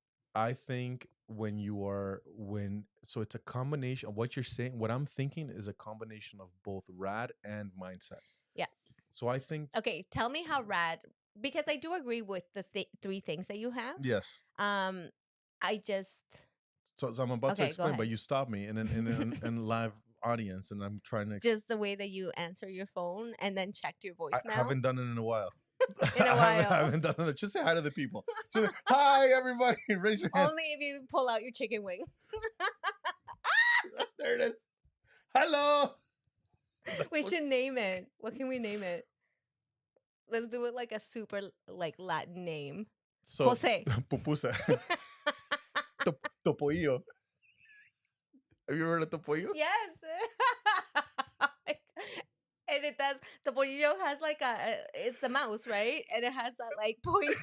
E: so it's a combination of what you're saying. What I'm thinking is a combination of both rad and mindset.
D: Yeah.
E: So I think
D: Okay, tell me how rad, because I do agree with the three things that you have.
E: yes.
D: I just
E: So I'm about to
D: Okay, go
E: explain, but
D: ahead.
E: you stop me in live audience, and I'm trying to.
D: just the way that you answer your phone and then checked your voicemail.
E: I haven't done it in a while.
D: In a while.
E: I haven't done it. Just say hi to the people. Hi, everybody. Raise your hand.
D: Only if you pull out your chicken wing.
E: There it is. Hello.
D: We should name it. What can we name it? Let's do it like a super like Latin name.
E: So,
D: Jose.
E: Pupusa. Topoillo. Have you ever heard of Topoillo?
D: Yes. And it does. The pollillo has like it's the mouse, right? And it has that like pointy.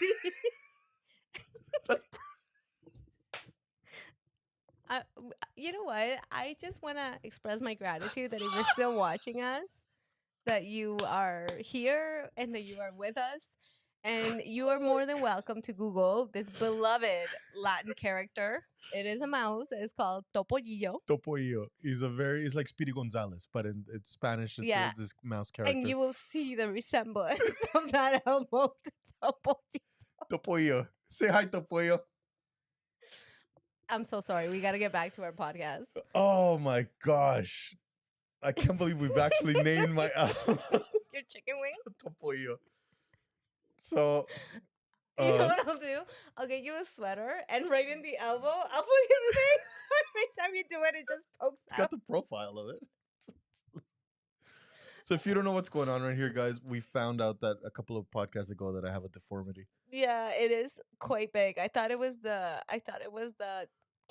D: You know what? I just want to express my gratitude that if you're still watching us, that you are here and that you are with us. And you are more than welcome to Google this beloved Latin character. It is a mouse. It's called Topollillo.
E: Topoillo. He's like Speedy Gonzalez, but in Spanish, it's
D: Yeah.
E: this mouse character.
D: And you will see the resemblance of that elbow to Topollillo.
E: Topoillo. Say hi, Topoillo.
D: I'm so sorry. We got to get back to our podcast.
E: Oh my gosh. I can't believe we've actually named my album
D: Your chicken wing?
E: Topoillo. So,
D: You know what I'll do? I'll get you a sweater and right in the elbow, I'll put his face. Every time you do it, it just pokes
E: it's
D: out.
E: got the profile of it. So if you don't know what's going on right here, guys, we found out that a couple of podcasts ago that I have a deformity.
D: Yeah, it is quite big. I thought it was the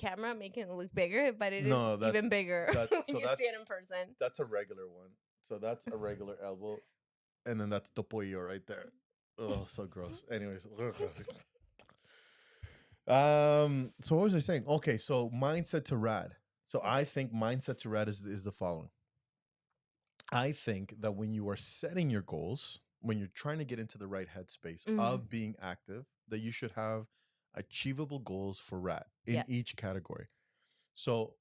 D: camera making it look bigger, but it is even bigger when you see it in person.
E: That's a regular one. So that's a regular elbow. And then that's Topoillo right there. Oh, so gross. Anyways. So what was I saying? Okay, so mindset to rad. So I think mindset to rad is the following. I think that when you are setting your goals, when you're trying to get into the right headspace of being active, that you should have achievable goals for rad in each category. So,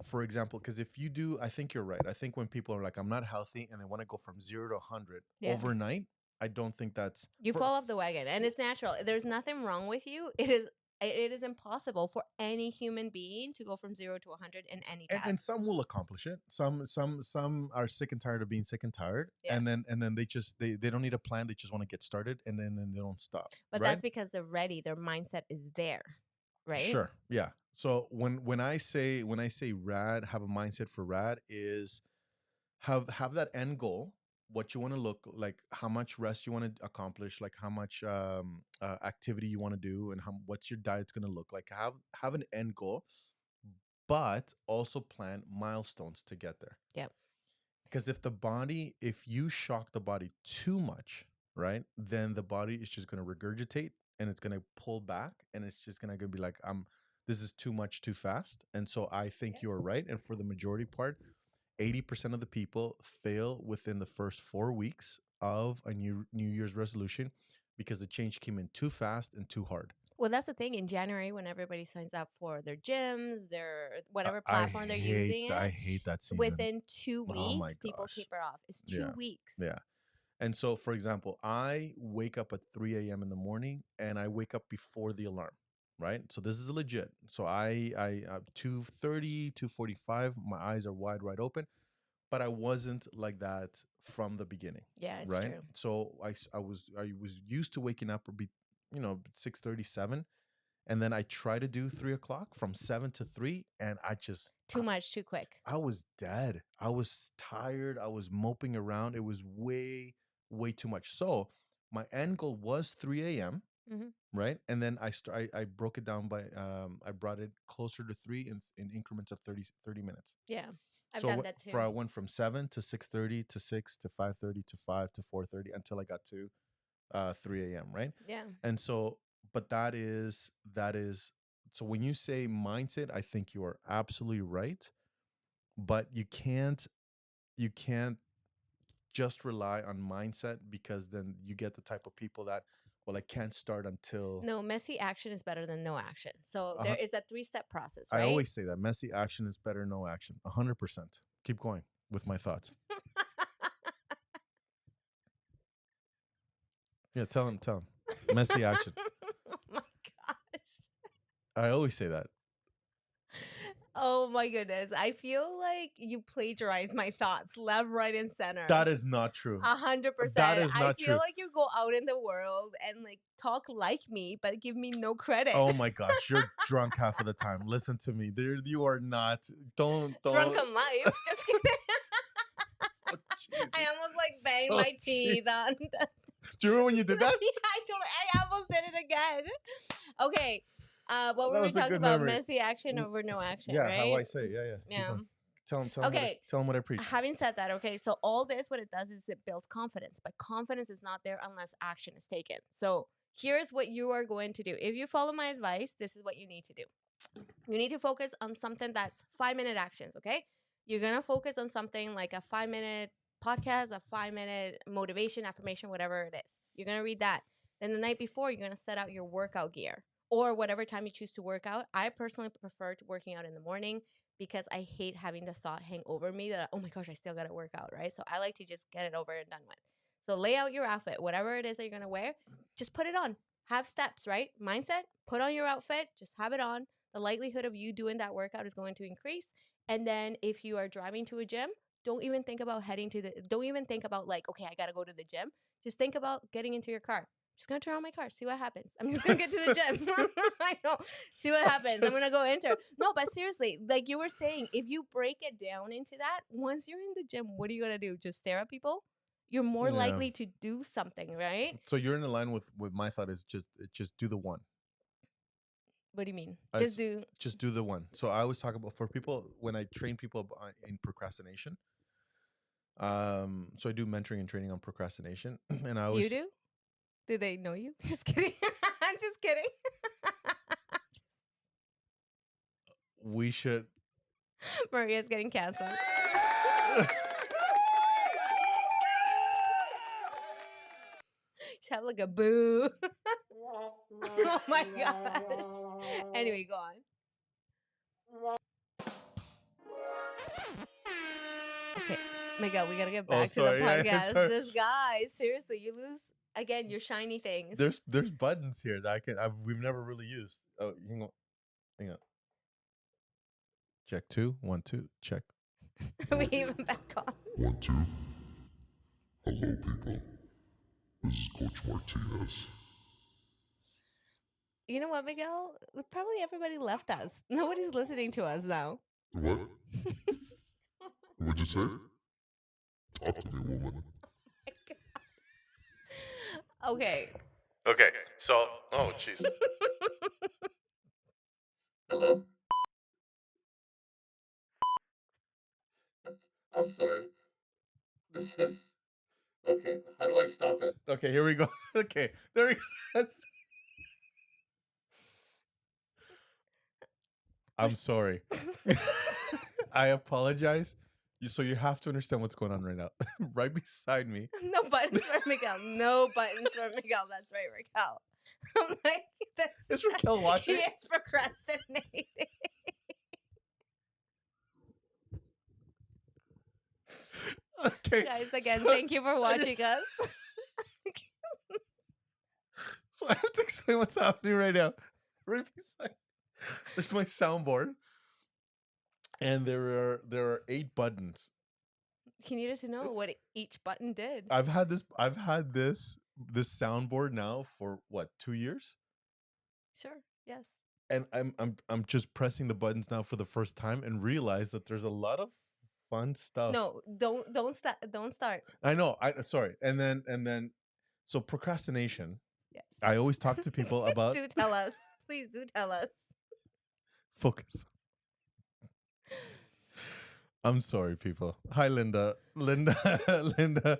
E: for example, because if you do, I think you're right. I think when people are like, I'm not healthy, and they want to go from 0 to 100 overnight, I don't think that's...
D: You fall off the wagon, and it's natural. There's nothing wrong with you. It is impossible for any human being to go from 0 to 100 in any task.
E: And some will accomplish it. Some are sick and tired of being sick and tired, and then they don't need a plan. They just want to get started, and then they don't stop.
D: But
E: right?
D: that's because they're ready. Their mindset is there, right?
E: Sure. Yeah. So when I say rad, have a mindset for rad is have that end goal. What you want to look like, how much rest you want to accomplish, like how much activity you want to do, and what's your diet's going to look like. Have an end goal, but also plan milestones to get there.
D: Yep.
E: Because if you shock the body too much, right, then the body is just going to regurgitate and it's going to pull back and it's just going to be like, this is too much too fast. And so I think you're right. And for the majority part, 80% of the people fail within the first 4 weeks of a New Year's resolution because the change came in too fast and too hard.
D: Well, that's the thing. In January, when everybody signs up for their gyms, their whatever
E: I
D: platform they're using
E: I
D: it,
E: hate that season.
D: within 2
E: Oh my
D: weeks, people
E: gosh.
D: taper off. It's 2
E: Yeah.
D: weeks.
E: Yeah. And so, for example, I wake up at 3 a.m. in the morning, and I wake up before the alarm, right? So this is legit. So I 2:30, 2:45, my eyes are wide open, but I wasn't like that from the beginning,
D: Yeah, it's
E: right?
D: true.
E: So I was used to waking up or be, 6:37, and then I try to do 3 o'clock from 7 to 3, and I just
D: Too much, too quick.
E: I was dead. I was tired. I was moping around. It was way too much. So my end goal was 3 a.m.
D: Mhm.
E: Right, and then I broke it down by I brought it closer to 3 in increments of 30 minutes.
D: Yeah, I've
E: So
D: done that too.
E: I went from 7 to 6:30 to 6 to 5:30 to 5 to 4:30 until I got to 3 a.m. Right,
D: Yeah.
E: and so but that is so when you say mindset, I think you are absolutely right, but you can't just rely on mindset, because then you get the type of people that, well, I can't start until
D: No, messy action is better than no action. So
E: Uh-huh.
D: there is a 3-step process, right?
E: I always say that messy action is better than no action. 100%. Keep going with my thoughts. Yeah, tell him. Messy action.
D: Oh my gosh.
E: I always say that.
D: Oh my goodness. I feel like you plagiarize my thoughts left, right, and center.
E: That is not true.
D: 100%.
E: That is
D: I
E: not
D: feel
E: true.
D: like you go out in the world and like talk like me, but give me no credit.
E: Oh my gosh, you're drunk half of the time. Listen to me. You are not. Don't.
D: Drunk on life. Just kidding.
E: So cheesy.
D: I almost like banged
E: So
D: my teeth
E: cheesy.
D: on.
E: Do you remember when you did that?
D: Yeah, I almost did it again. Okay. What
E: That
D: were we
E: was a
D: talking
E: good
D: about?
E: memory.
D: Messy action over no action,
E: Yeah,
D: right?
E: how I say. Yeah. Keep
D: Yeah.
E: going. Tell him.
D: Okay.
E: Tell him what I preach.
D: Having said that, okay, so all this, what it does is it builds confidence, but confidence is not there unless action is taken. So here's what you are going to do. If you follow my advice, this is what you need to do. You need to focus on something that's 5-minute actions, okay? You're going to focus on something like a 5-minute podcast, a 5-minute motivation, affirmation, whatever it is. You're going to read that. Then the night before, you're going to set out your workout gear or whatever time you choose to work out. I personally prefer to working out in the morning because I hate having the thought hang over me that, oh my gosh, I still got to work out, right? So I like to just get it over and done with. So lay out your outfit, whatever it is that you're going to wear, just put it on. Have steps, right? Mindset, put on your outfit, just have it on. The likelihood of you doing that workout is going to increase. And then if you are driving to a gym, don't even think about don't even think about like, okay, I got to go to the gym. Just think about getting into your car. Just gonna turn on my car, see what happens. I'm just gonna get to the gym. I know. See what happens. I'm gonna go enter. No, but seriously, like you were saying, if you break it down into that, once you're in the gym, what are you gonna do? Just stare at people? You're more
E: Yeah.
D: likely to do something, right?
E: So you're in line with my thought is just do the one.
D: What do you mean?
E: Just
D: Just do.
E: do the one. So I always talk about, for people, when I train people in procrastination. So I do mentoring and training on procrastination, and I always
D: You do? Do they know you? Just kidding. I'm just kidding.
E: we should.
D: Maria's getting canceled. She had like a boo. Oh my gosh. Anyway, go on. Okay, Miguel, we gotta get back to the
E: sorry. Yeah,
D: podcast.
E: sorry.
D: This guy, seriously, you lose again your shiny things.
E: There's buttons here that we've never really used. Oh, hang on. Check 2, 1, 2. Check.
D: Are we even back on?
F: 1, 2. Hello, people. This is Coach Martinez.
D: You know what, Miguel? Probably everybody left us. Nobody's listening to us now.
F: What? What'd you say? Talk to me, woman.
D: Okay.
E: Okay. So, oh jeez. Hello. I'm sorry. This is okay. How do I stop it? Okay, here we go. Okay, there we go. I'm sorry. I apologize. So you have to understand what's going on right now. Right beside me.
D: No buttons for Miguel. No buttons for Miguel. That's right, Raquel. I'm like,
E: Is Raquel watching?
D: He is procrastinating.
E: Okay.
D: Guys, again,
E: so
D: thank you for watching us.
E: So I have to explain what's happening right now. Right beside, there's my soundboard, and there are 8 buttons.
D: He needed to know what each button did.
E: I've had this soundboard now for what, 2 years?
D: Sure. Yes.
E: And I'm just pressing the buttons now for the first time and realize that there's a lot of fun stuff.
D: No, don't start. Don't start.
E: I know. Sorry. And then so procrastination.
D: Yes.
E: I always talk to people about
D: Do tell us. Please do tell us.
E: focus. I'm sorry, people. Hi, Linda. Linda.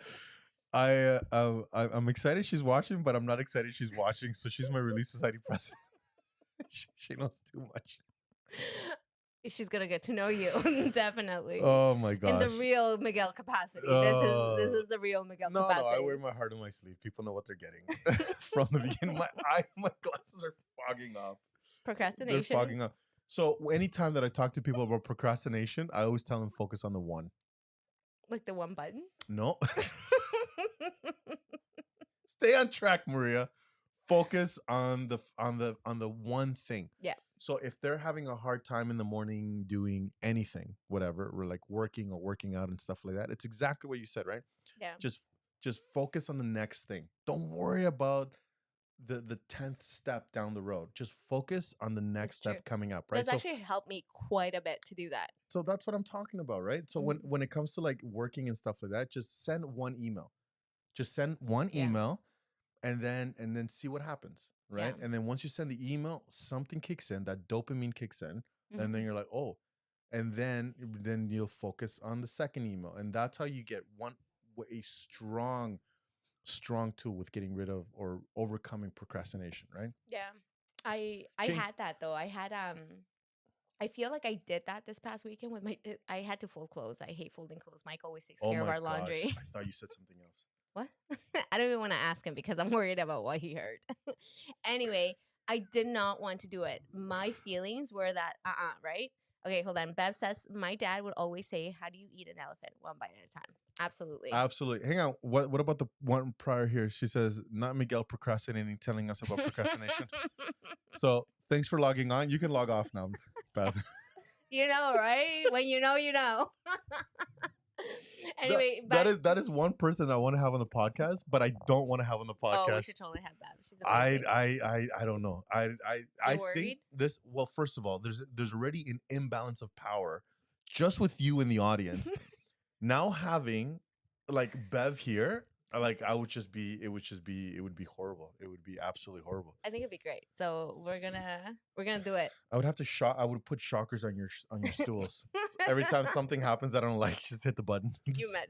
E: I'm excited she's watching, but I'm not excited she's watching. So she's my Relief Society president. She knows too much.
D: She's gonna get to know you, definitely.
E: Oh my gosh.
D: In the real Miguel capacity. This is the real Miguel
E: No,
D: capacity.
E: I wear my heart on my sleeve. People know what they're getting from the beginning. My glasses are fogging up.
D: Procrastination.
E: They're fogging up. So anytime that I talk to people about procrastination, I always tell them focus on the one.
D: Like the one button?
E: No. Stay on track, Maria. Focus on the one thing.
D: Yeah.
E: So if they're having a hard time in the morning doing anything, whatever, or like working or working out and stuff like that, it's exactly what you said, right?
D: Yeah.
E: Just focus on the next thing. Don't worry about the 10th step down the road. Just focus on the next step coming up, right?
D: That's actually helped me quite a bit to do that.
E: So that's what I'm talking about, right? So when it comes to like working and stuff like that, just send one email. Just send one email and then see what happens, right?
D: Yeah.
E: And then once you send the email, something kicks in, that dopamine kicks in, and then you're like, oh, and then you'll focus on the second email. And that's how you get a strong tool with getting rid of or overcoming procrastination, right?
D: Yeah. I had that though. I had I feel like I did that this past weekend with I had to fold clothes. I hate folding clothes. Mike always takes care of our laundry.
E: I thought you said something else.
D: What? I don't even want to ask him because I'm worried about what he heard. Anyway, I did not want to do it. My feelings were that right? Okay, hold on. Bev says my dad would always say, "How do you eat an elephant? One bite at a time." Absolutely.
E: Absolutely. Hang on. What about the one prior here? She says, not Miguel procrastinating, telling us about procrastination. So thanks for logging on. You can log off now, Bev.
D: You know, right? When you know, you know. Anyway,
E: that is one person I want to have on the podcast, but I don't want to have on the podcast.
D: Oh, we should totally have that. She's amazing.
E: I don't know. I
D: worried?
E: think this. Well, first of all, there's already an imbalance of power just with you in the audience. Now having like Bev here, like it would be horrible. It would be absolutely horrible.
D: I think it'd be great. So we're gonna do it.
E: I would have to I would put shockers on your stools. So every time something happens I don't like, just hit the button.
D: You met.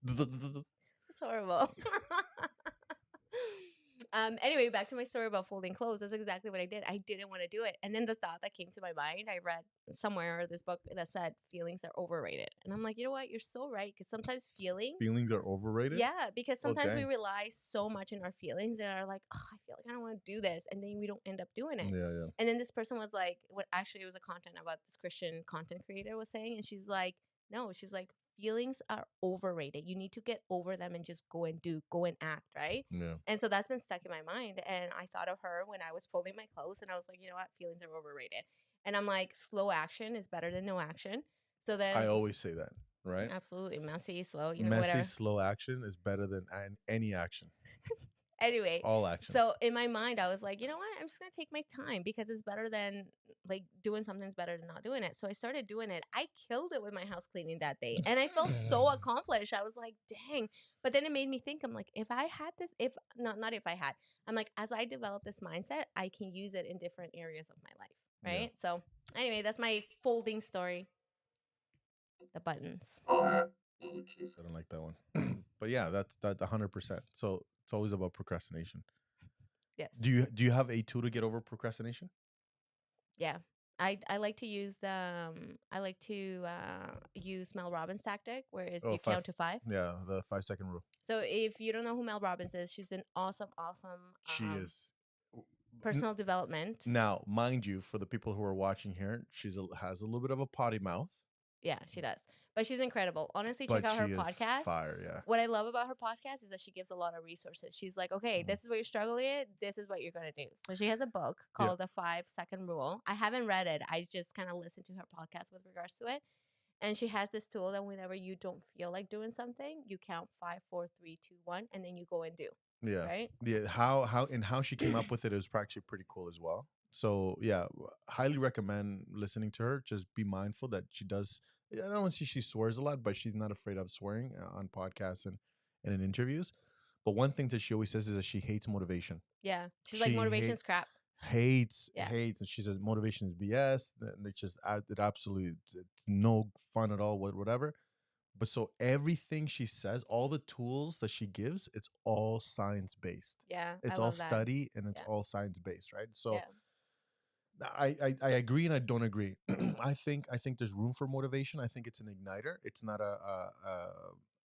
D: That's horrible. Anyway, back to my story about folding clothes. That's exactly what I did. I didn't want to do it. And then the thought that came to my mind, I read somewhere this book that said feelings are overrated. And I'm like, you know what? You're so right. Because sometimes feelings
E: are overrated?
D: Yeah, because sometimes we
E: Okay.
D: rely so much in our feelings and are like, oh, I feel like I don't want to do this. And then we don't end up doing it.
E: Yeah.
D: And then this person was like, what actually it was a content about this Christian content creator was saying. And she's like, no, she's like, feelings are overrated. You need to get over them and just go and act, right?
E: Yeah.
D: And so that's been stuck in my mind. And I thought of her when I was folding my clothes and I was like, you know what? Feelings are overrated. And I'm like, slow action is better than no action. So then
E: I always say that, right?
D: absolutely messy, slow, you know,
E: Messy,
D: whatever.
E: slow action is better than any action.
D: Anyway,
E: All action.
D: so in my mind, I was like, you know what? I'm just going to take my time because it's better than like doing something's better than not doing it. So I started doing it. I killed it with my house cleaning that day. And I felt so accomplished. I was like, dang. But then it made me think, I'm like, if I had this, not if I had, I'm like, as I develop this mindset, I can use it in different areas of my life. Right.
E: Yeah.
D: So anyway, that's my folding story. The buttons.
E: I don't like that one. But yeah, that's 100%. So it's always about procrastination.
D: Yes.
E: Do you have a tool to get over procrastination?
D: Yeah. I like to use use Mel Robbins' tactic, where is you count to 5.
E: Yeah, the 5-second rule.
D: So if you don't know who Mel Robbins is, she's an awesome
E: She is
D: personal development.
E: Now, mind you, for the people who are watching here, has a little bit of a potty mouth.
D: Yeah, she does. But she's incredible. Honestly,
E: But
D: check out her
E: she is
D: podcast.
E: fire, yeah.
D: What I love about her podcast is that she gives a lot of resources. She's like, okay, this is what you're struggling with. This is what you're going to do. So she has a book called The 5-Second Rule. I haven't read it. I just kind of listened to her podcast with regards to it. And she has this tool that whenever you don't feel like doing something, you count 5, 4, 3, 2, 1, and then you go and do.
E: Yeah.
D: Right?
E: Yeah. How she came up with it is actually pretty cool as well. So yeah, highly recommend listening to her. Just be mindful that she does. I don't want to say she swears a lot, but she's not afraid of swearing on podcasts and in interviews. But one thing that she always says is that she hates motivation.
D: Yeah. She's like, motivation's crap.
E: Hates, and she says motivation is BS. And it's just it absolutely it's no fun at all. Whatever. But so everything she says, all the tools that she gives, it's all science based.
D: Yeah,
E: It's all study and it's all science based, right? So I agree and I don't agree. I think there's room for motivation. I think it's an igniter. It's not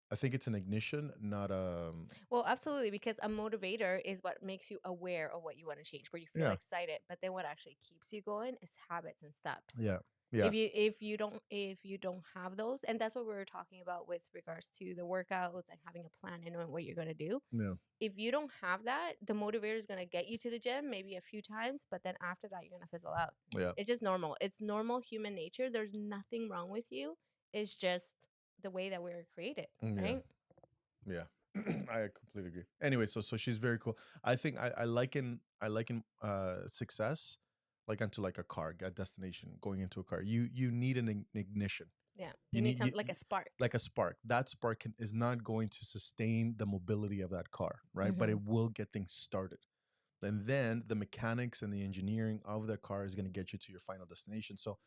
E: I think it's an ignition, not a.
D: Well, absolutely, because a motivator is what makes you aware of what you want to change, where you feel excited. But then what actually keeps you going is habits and steps.
E: Yeah. Yeah.
D: If you don't have those, and that's what we were talking about with regards to the workouts and having a plan and knowing what you're gonna do.
E: Yeah.
D: If you don't have that, the motivator is gonna get you to the gym maybe a few times, but then after that you're gonna fizzle out.
E: Yeah.
D: It's just normal. It's normal human nature. There's nothing wrong with you. It's just the way that we were created, right?
E: Yeah. I completely agree. Anyway, so she's very cool. I think I liken success like onto like a car, a destination, going into a car. You need an ignition.
D: Yeah. You need something like a spark.
E: Like a spark. That spark is not going to sustain the mobility of that car, right? But it will get things started. And then the mechanics and the engineering of the car is going to get you to your final destination. So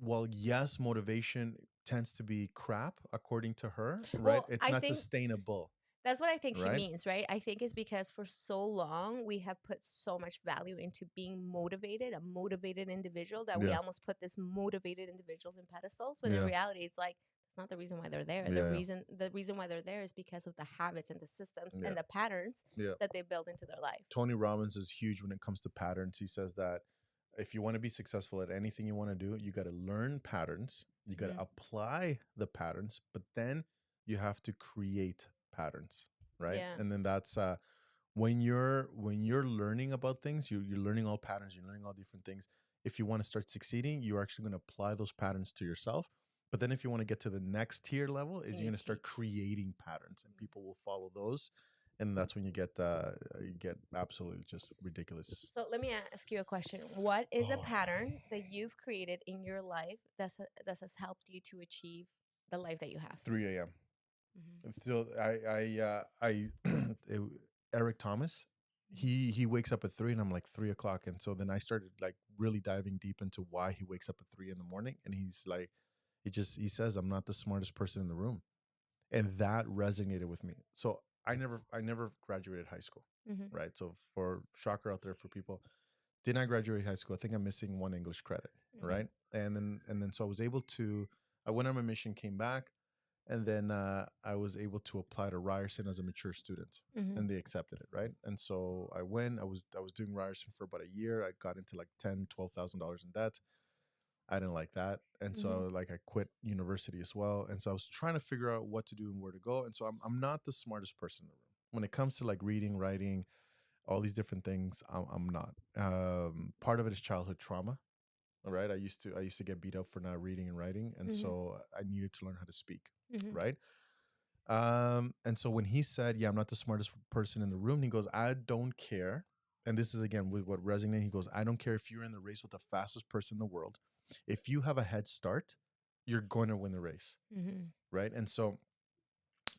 E: well, yes, motivation tends to be crap according to her, right?
D: Well,
E: It's not sustainable.
D: That's what I think she
E: Right?
D: means, right? I think it's because for so long we have put so much value into being motivated, a motivated individual, that we almost put this motivated individuals in pedestals. When in reality, it's like that's not the reason why they're there. The reason why they're there is because of the habits and the systems and the patterns that they build into their life.
E: Tony Robbins is huge when it comes to patterns. He says that if you want to be successful at anything you want to do, you got to learn patterns, you got to apply the patterns, but then you have to create patterns, right?
D: Yeah.
E: And then that's when you're learning about things, you're learning all patterns, you're learning all different things. If you want to start succeeding, you're actually going to apply those patterns to yourself. But then if you want to get to the next tier level, is you're going to start creating patterns, and people will follow those. And that's when you get absolutely just ridiculous.
D: So let me ask you a question. What is a pattern that you've created in your life that has helped you to achieve the life that you have?
E: 3 a.m. So Eric Thomas, he wakes up at 3, and I'm like 3 o'clock. And so then I started like really diving deep into why he wakes up at 3 in the morning. And he's like, he says, I'm not the smartest person in the room. And that resonated with me. So I never graduated high school, right? So for shocker out there for people, did not graduate high school. I think I'm missing 1 English credit, right? And then so I went on my mission, came back, and then I was able to apply to Ryerson as a mature student, and they accepted it, right? And so I went. I was doing Ryerson for about a year. I got into like $10,000-$12,000 in debt. I didn't like that. And so I quit university as well. And so I was trying to figure out what to do and where to go. And so I'm not the smartest person in the room. When it comes to like reading, writing, all these different things, I'm not. Part of it is childhood trauma. All right. I used to get beat up for not reading and writing. And so I needed to learn how to speak. Right. And so when he said, yeah, I'm not the smartest person in the room, he goes, I don't care. And this is again with what resonated. He goes, I don't care if you're in the race with the fastest person in the world. If you have a head start, you're going to win the race, right? And so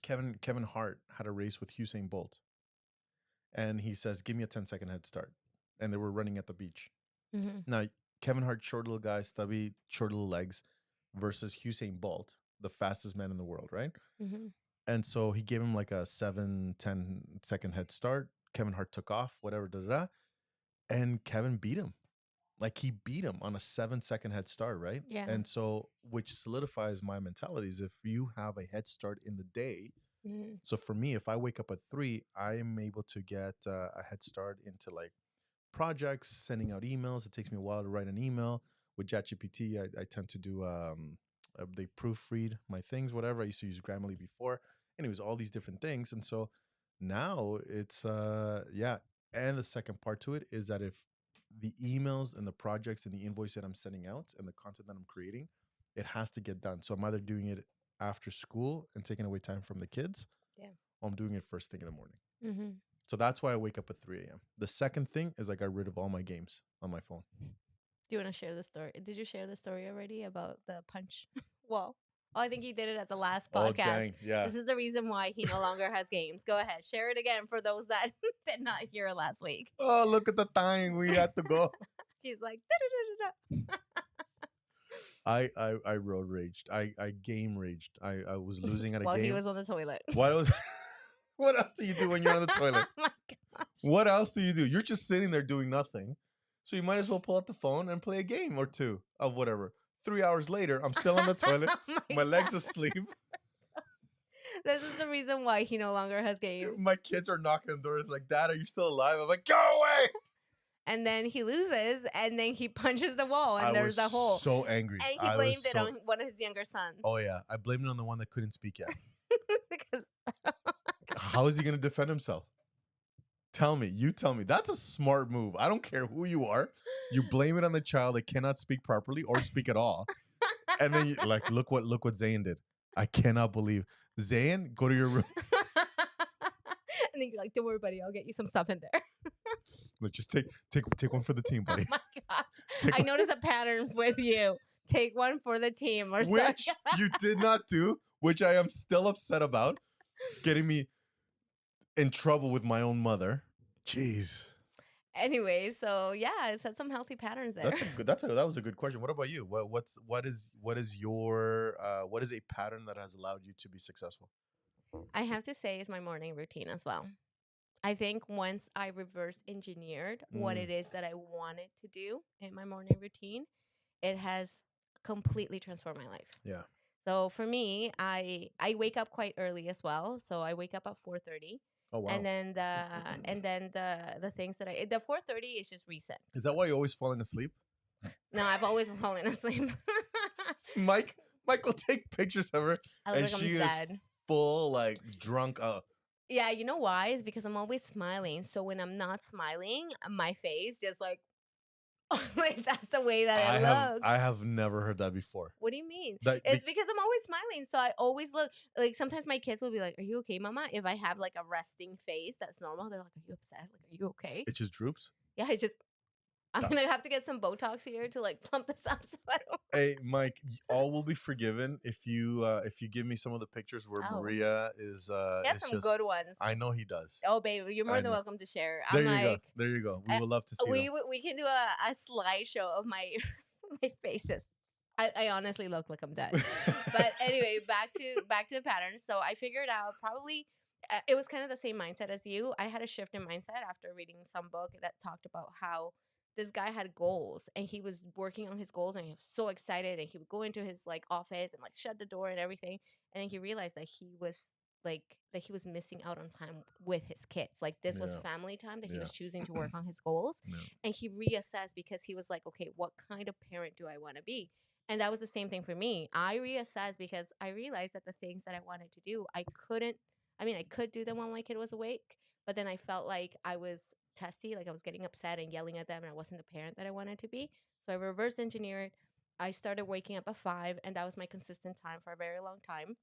E: Kevin Hart had a race with Usain Bolt, and he says, give me a 10-second head start. And they were running at the beach. Now, Kevin Hart, short little guy, stubby, short little legs, versus Usain Bolt, the fastest man in the world, right? And so he gave him like a 7-10 second head start. Kevin Hart took off, whatever, and Kevin beat him. Like he beat him on a 7-second head start, right?
D: Yeah.
E: And so, which solidifies my mentality is if you have a head start in the day, So for me, if I wake up at 3, I am able to get a head start into like projects, sending out emails. It takes me a while to write an email. With ChatGPT, I tend to do they proofread my things, whatever. I used to use Grammarly before. Anyways, all these different things. And so now it's yeah. And the second part to it is that if the emails and the projects and the invoice that I'm sending out and the content that I'm creating, it has to get done. So I'm either doing it after school and taking away time from the kids,
D: Yeah.
E: or I'm doing it first thing in the morning.
D: Mm-hmm.
E: So that's why I wake up at 3 a.m. The second thing is I got rid of all my games on my phone.
D: Do you want to share the story? Did you share the story already about the punch wall? Oh, I think you did it at the last podcast.
E: Oh, dang. Yeah.
D: This is the reason why he no longer has games. Go ahead. Share it again for those that did not hear it last week.
E: Oh, look at the time we had to go.
D: He's like,
E: I road raged. I game raged. I was losing at a
D: while
E: game.
D: he was on the toilet.
E: What else do you do when you're on the toilet?
D: Oh my gosh.
E: What else do you do? You're just sitting there doing nothing. So you might as well pull out the phone and play a game or two of whatever. 3 hours later, I'm still on the toilet.
D: Oh
E: my legs asleep.
D: This is the reason why he no longer has games.
E: My kids are knocking on the door. It's like, Dad, are you still alive? I'm like, go away.
D: And then he loses, and then he punches the wall, and
E: I
D: there's
E: was
D: a hole.
E: so angry.
D: And he blamed it on one of his younger sons.
E: Oh, yeah. I blamed it on the one that couldn't speak yet.
D: Because
E: How is he going to defend himself? Tell me. You tell me. That's a smart move. I don't care who you are. You blame it on the child that cannot speak properly or speak at all. And then you like, look what Zayn did. I cannot believe. Zayn, go to your room.
D: And then you're like, don't worry, buddy. I'll get you some stuff in there.
E: Look, just take one for the team, buddy.
D: Oh my gosh. I noticed a pattern with you. Take one for the team or
E: Which
D: something.
E: you did not do, which I am still upset about. Getting me in trouble with my own mother. Jeez.
D: Anyway, so yeah, I set some healthy patterns there.
E: That was a good question. What about you? What is a pattern that has allowed you to be successful?
D: I have to say is my morning routine as well. I think once I reverse engineered what it is that I wanted to do in my morning routine, it has completely transformed my life.
E: Yeah.
D: So for me, I wake up quite early as well. So I wake up at 4:30.
E: Oh wow.
D: And then the things that the 4:30 is just reset.
E: Is that why you're always falling asleep?
D: No, I've always been falling asleep.
E: Mike will take pictures of her
D: I look
E: and
D: like
E: she
D: I'm
E: is
D: dead.
E: full like drunk.
D: Yeah, you know why? It's because I'm always smiling. So when I'm not smiling, my face just like like that's the way that it looks.
E: I have never heard that before.
D: What do you mean? It's because I'm always smiling. So I always look like sometimes my kids will be like, "Are you okay, mama?" If I have like a resting face that's normal, they're like, "Are you upset? Like, are you okay?"
E: It just droops.
D: Yeah, I'm gonna have to get some Botox here to like plump this up. So I don't.
E: Hey, Mike, all will be forgiven if you give me some of the pictures where Maria is.
D: He has some good ones.
E: I know he does.
D: Oh, baby, you're more than welcome to share.
E: There you go. There you go. We would love to see.
D: We can do a slideshow of my my faces. I honestly look like I'm dead. But anyway, back to the patterns. So I figured out probably. It was kind of the same mindset as you. I had a shift in mindset after reading some book that talked about how this guy had goals and he was working on his goals and he was so excited and he would go into his like office and like shut the door and everything. And then he realized that he was missing out on time with his kids. Like this was family time that he was choosing to work on his goals. And he reassessed because he was like, okay, what kind of parent do I want to be? And that was the same thing for me. I reassessed because I realized that the things that I wanted to do, I could do them while my kid was awake, but then I felt like I was testy, like I was getting upset and yelling at them and I wasn't the parent that I wanted to be. So I reverse engineered. I started waking up at 5 and that was my consistent time for a very long time.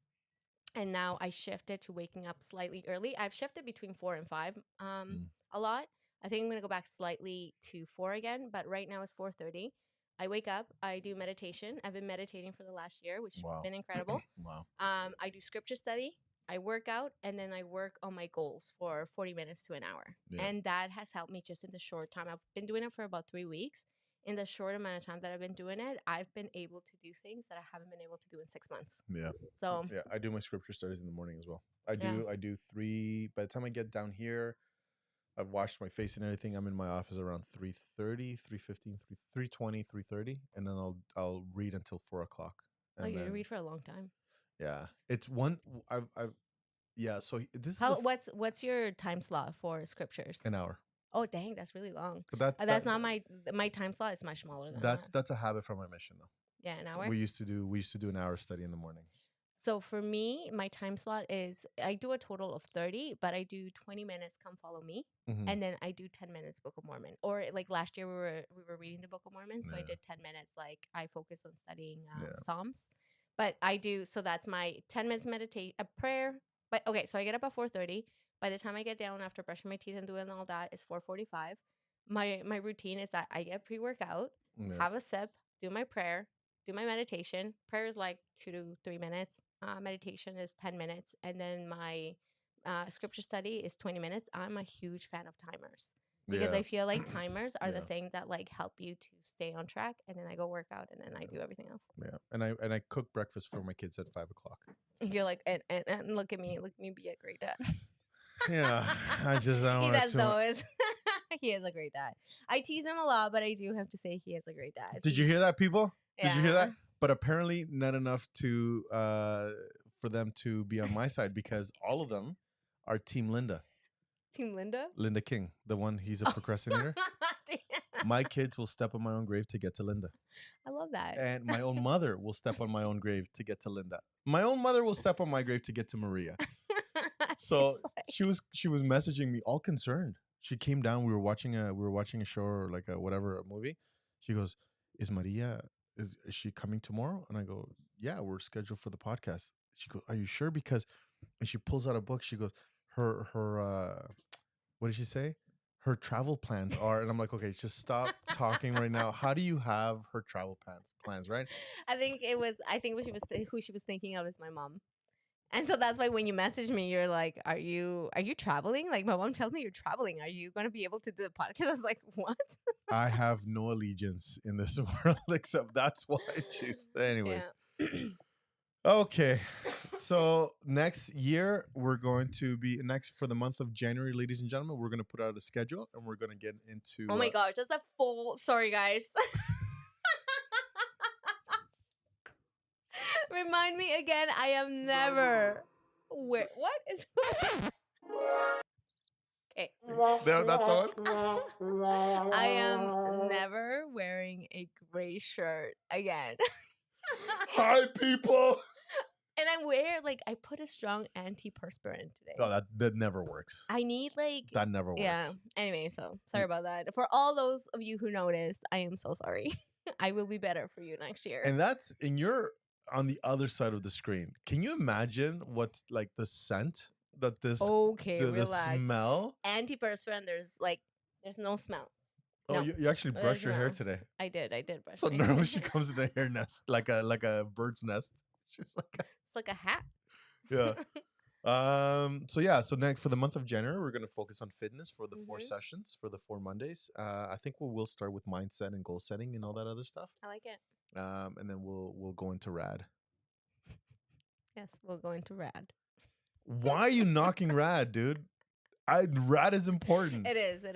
D: And now I shifted to waking up slightly early. I've shifted between 4 and 5 a lot. I think I'm going to go back slightly to 4 again, but right now it's 4:30. I wake up, I do meditation. I've been meditating for the last year, which has been incredible.
E: Wow.
D: I do scripture study. I work out and then I work on my goals for 40 minutes to an hour. Yeah. And that has helped me just in the short time. I've been doing it for about 3 weeks. In the short amount of time that I've been doing it, I've been able to do things that I haven't been able to do in 6 months. Yeah. So
E: yeah, I do my scripture studies in the morning as well. I do 3. By the time I get down here, I've washed my face and everything. I'm in my office around 3:30, 3:15, 3:20, 3:30, and then I'll read until 4 o'clock.
D: And you read for a long time.
E: Yeah, it's one. Yeah. So this is
D: What's your time slot for scriptures?
E: an hour.
D: Oh dang, that's really long.
E: But
D: That's not my time slot is much smaller than that.
E: that's a habit from my mission though.
D: Yeah, an hour.
E: We used to do an hour study in the morning.
D: So for me, my time slot is I do a total of 30, but I do 20 minutes come follow me,
E: Mhm.
D: and then I do 10 minutes Book of Mormon. Or like last year we were reading the Book of Mormon, so I
E: Yeah.
D: did 10 minutes like I focus on studying
E: Yeah.
D: Psalms. But I do so that's my 10 minutes meditate a prayer. But okay, so I get up at 4:30. By the time I get down after brushing my teeth and doing all that, it's 4:45. My routine is that I get pre-workout,
E: Yeah.
D: have a sip, do my prayer, do my meditation. Prayer is like 2 to 3 minutes. Meditation is 10 minutes. And then my scripture study is 20 minutes. I'm a huge fan of timers because
E: Yeah.
D: I feel like timers are the
E: Yeah.
D: thing that like help you to stay on track. And then I go work out and then I do everything else.
E: Yeah. And I cook breakfast for my kids at 5:00.
D: You're like, and look at me be a great dad.
E: Yeah. I just don't
D: He
E: want
D: does
E: to.
D: though. He is a great dad. I tease him a lot, but I do have to say he is a great dad.
E: Did you hear that, people? Did you hear that?
D: Yeah.
E: But apparently not enough to for them to be on my side because all of them are Team Linda.
D: Team Linda?
E: Linda King, the one he's a procrastinator.
D: Damn.
E: My kids will step on my own grave to get to Linda.
D: I love that.
E: And my own mother will step on my own grave to get to Linda. My own mother will step on my grave to get to Maria. So
D: She's like,
E: she was messaging me all concerned. She came down. We were watching a show or like a movie. She goes, "Is Maria is she coming tomorrow?" And I go, "Yeah, we're scheduled for the podcast." She goes, "Are you sure?" Because and she pulls out a book. She goes, her what did she say? Her travel plans are, and I'm like, okay, just stop talking right now. How do you have her travel plans, right?
D: I think who she was thinking of is my mom. And so that's why when you message me, you're like, are you traveling? Like my mom tells me you're traveling. Are you going to be able to do the podcast? I was like, what?
E: I have no allegiance in this world except that's why she's. Anyways,
D: Yeah.
E: okay. So next year we're going to be for the month of January, ladies and gentlemen. We're going to put out a schedule and we're going to get into.
D: Oh my gosh, that's a full. Sorry, guys. Remind me again. I am never. Wait, what is? Okay.
E: That's on.
D: I am never wearing a gray shirt again.
E: Hi, people.
D: And I put a strong antiperspirant today.
E: No, that never works.
D: I need like
E: That never works.
D: yeah. Anyway, so sorry about that. For all those of you who noticed, I am so sorry. I will be better for you next year.
E: And you're on the other side of the screen. Can you imagine what's like the scent that this
D: Okay,
E: the
D: relax.
E: smell?
D: Antiperspirant, there's no smell.
E: Oh,
D: No.
E: you actually
D: There's
E: brushed your hair
D: no.
E: today.
D: I did brush.
E: So
D: my
E: normally
D: hair.
E: she comes in the hair nest like a bird's nest. She's like
D: It's like a hat.
E: yeah. So next for the month of January, we're gonna focus on fitness for the 4 sessions for the 4 Mondays. I think we'll start with mindset and goal setting and all that other stuff.
D: I like it.
E: And then we'll go into rad.
D: Yes, we'll go into rad.
E: Why are you knocking rad, dude? Rad is important.
D: It is. I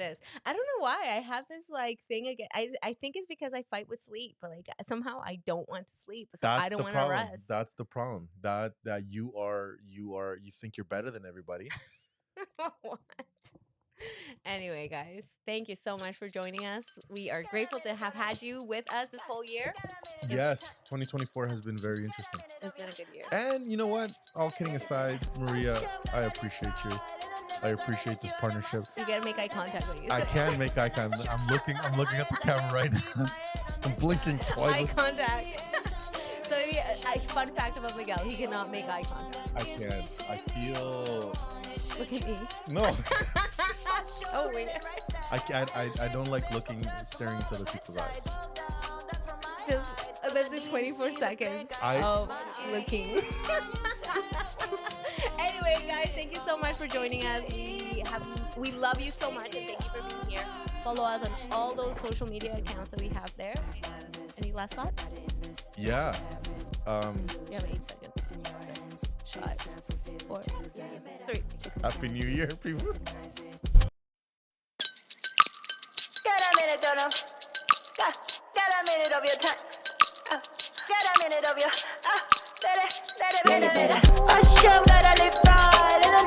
D: don't know why I have this like thing again. I think it's because I fight with sleep, but like somehow I don't want to sleep, so I don't want to rest.
E: That's the problem. That you think you're better than everybody.
D: What? Anyway, guys, thank you so much for joining us. We are grateful to have had you with us this whole year.
E: Yes, 2024 has been very interesting.
D: It's been a good year.
E: And you know what? All kidding aside, Maria, I appreciate you. I appreciate this partnership.
D: You gotta make eye contact when you
E: I
D: say
E: can make eye contact. I'm looking at the camera right now. I'm blinking twice.
D: eye contact. So a fun fact about Miguel, he cannot make eye contact.
E: I can't. I feel.
D: Look at me.
E: No.
D: So weird.
E: I don't like staring into other people's eyes.
D: Just let's do 24 seconds
E: I-
D: of looking. Anyway, guys, thank you so much for joining us. We love you so much, and thank you for being here. Follow us on all those social media accounts that we have there. Any last thoughts?
E: Yeah.
D: You have 8 seconds. 5, 4, 3.
E: Happy New Year, people.
A: Get a minute, don't know. Get a minute of your time. Get a minute of your. Let it. I sure gotta live right.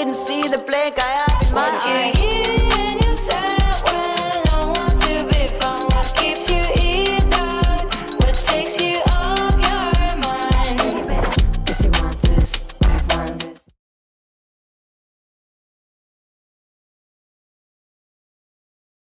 A: didn't see the plank I have in my hand.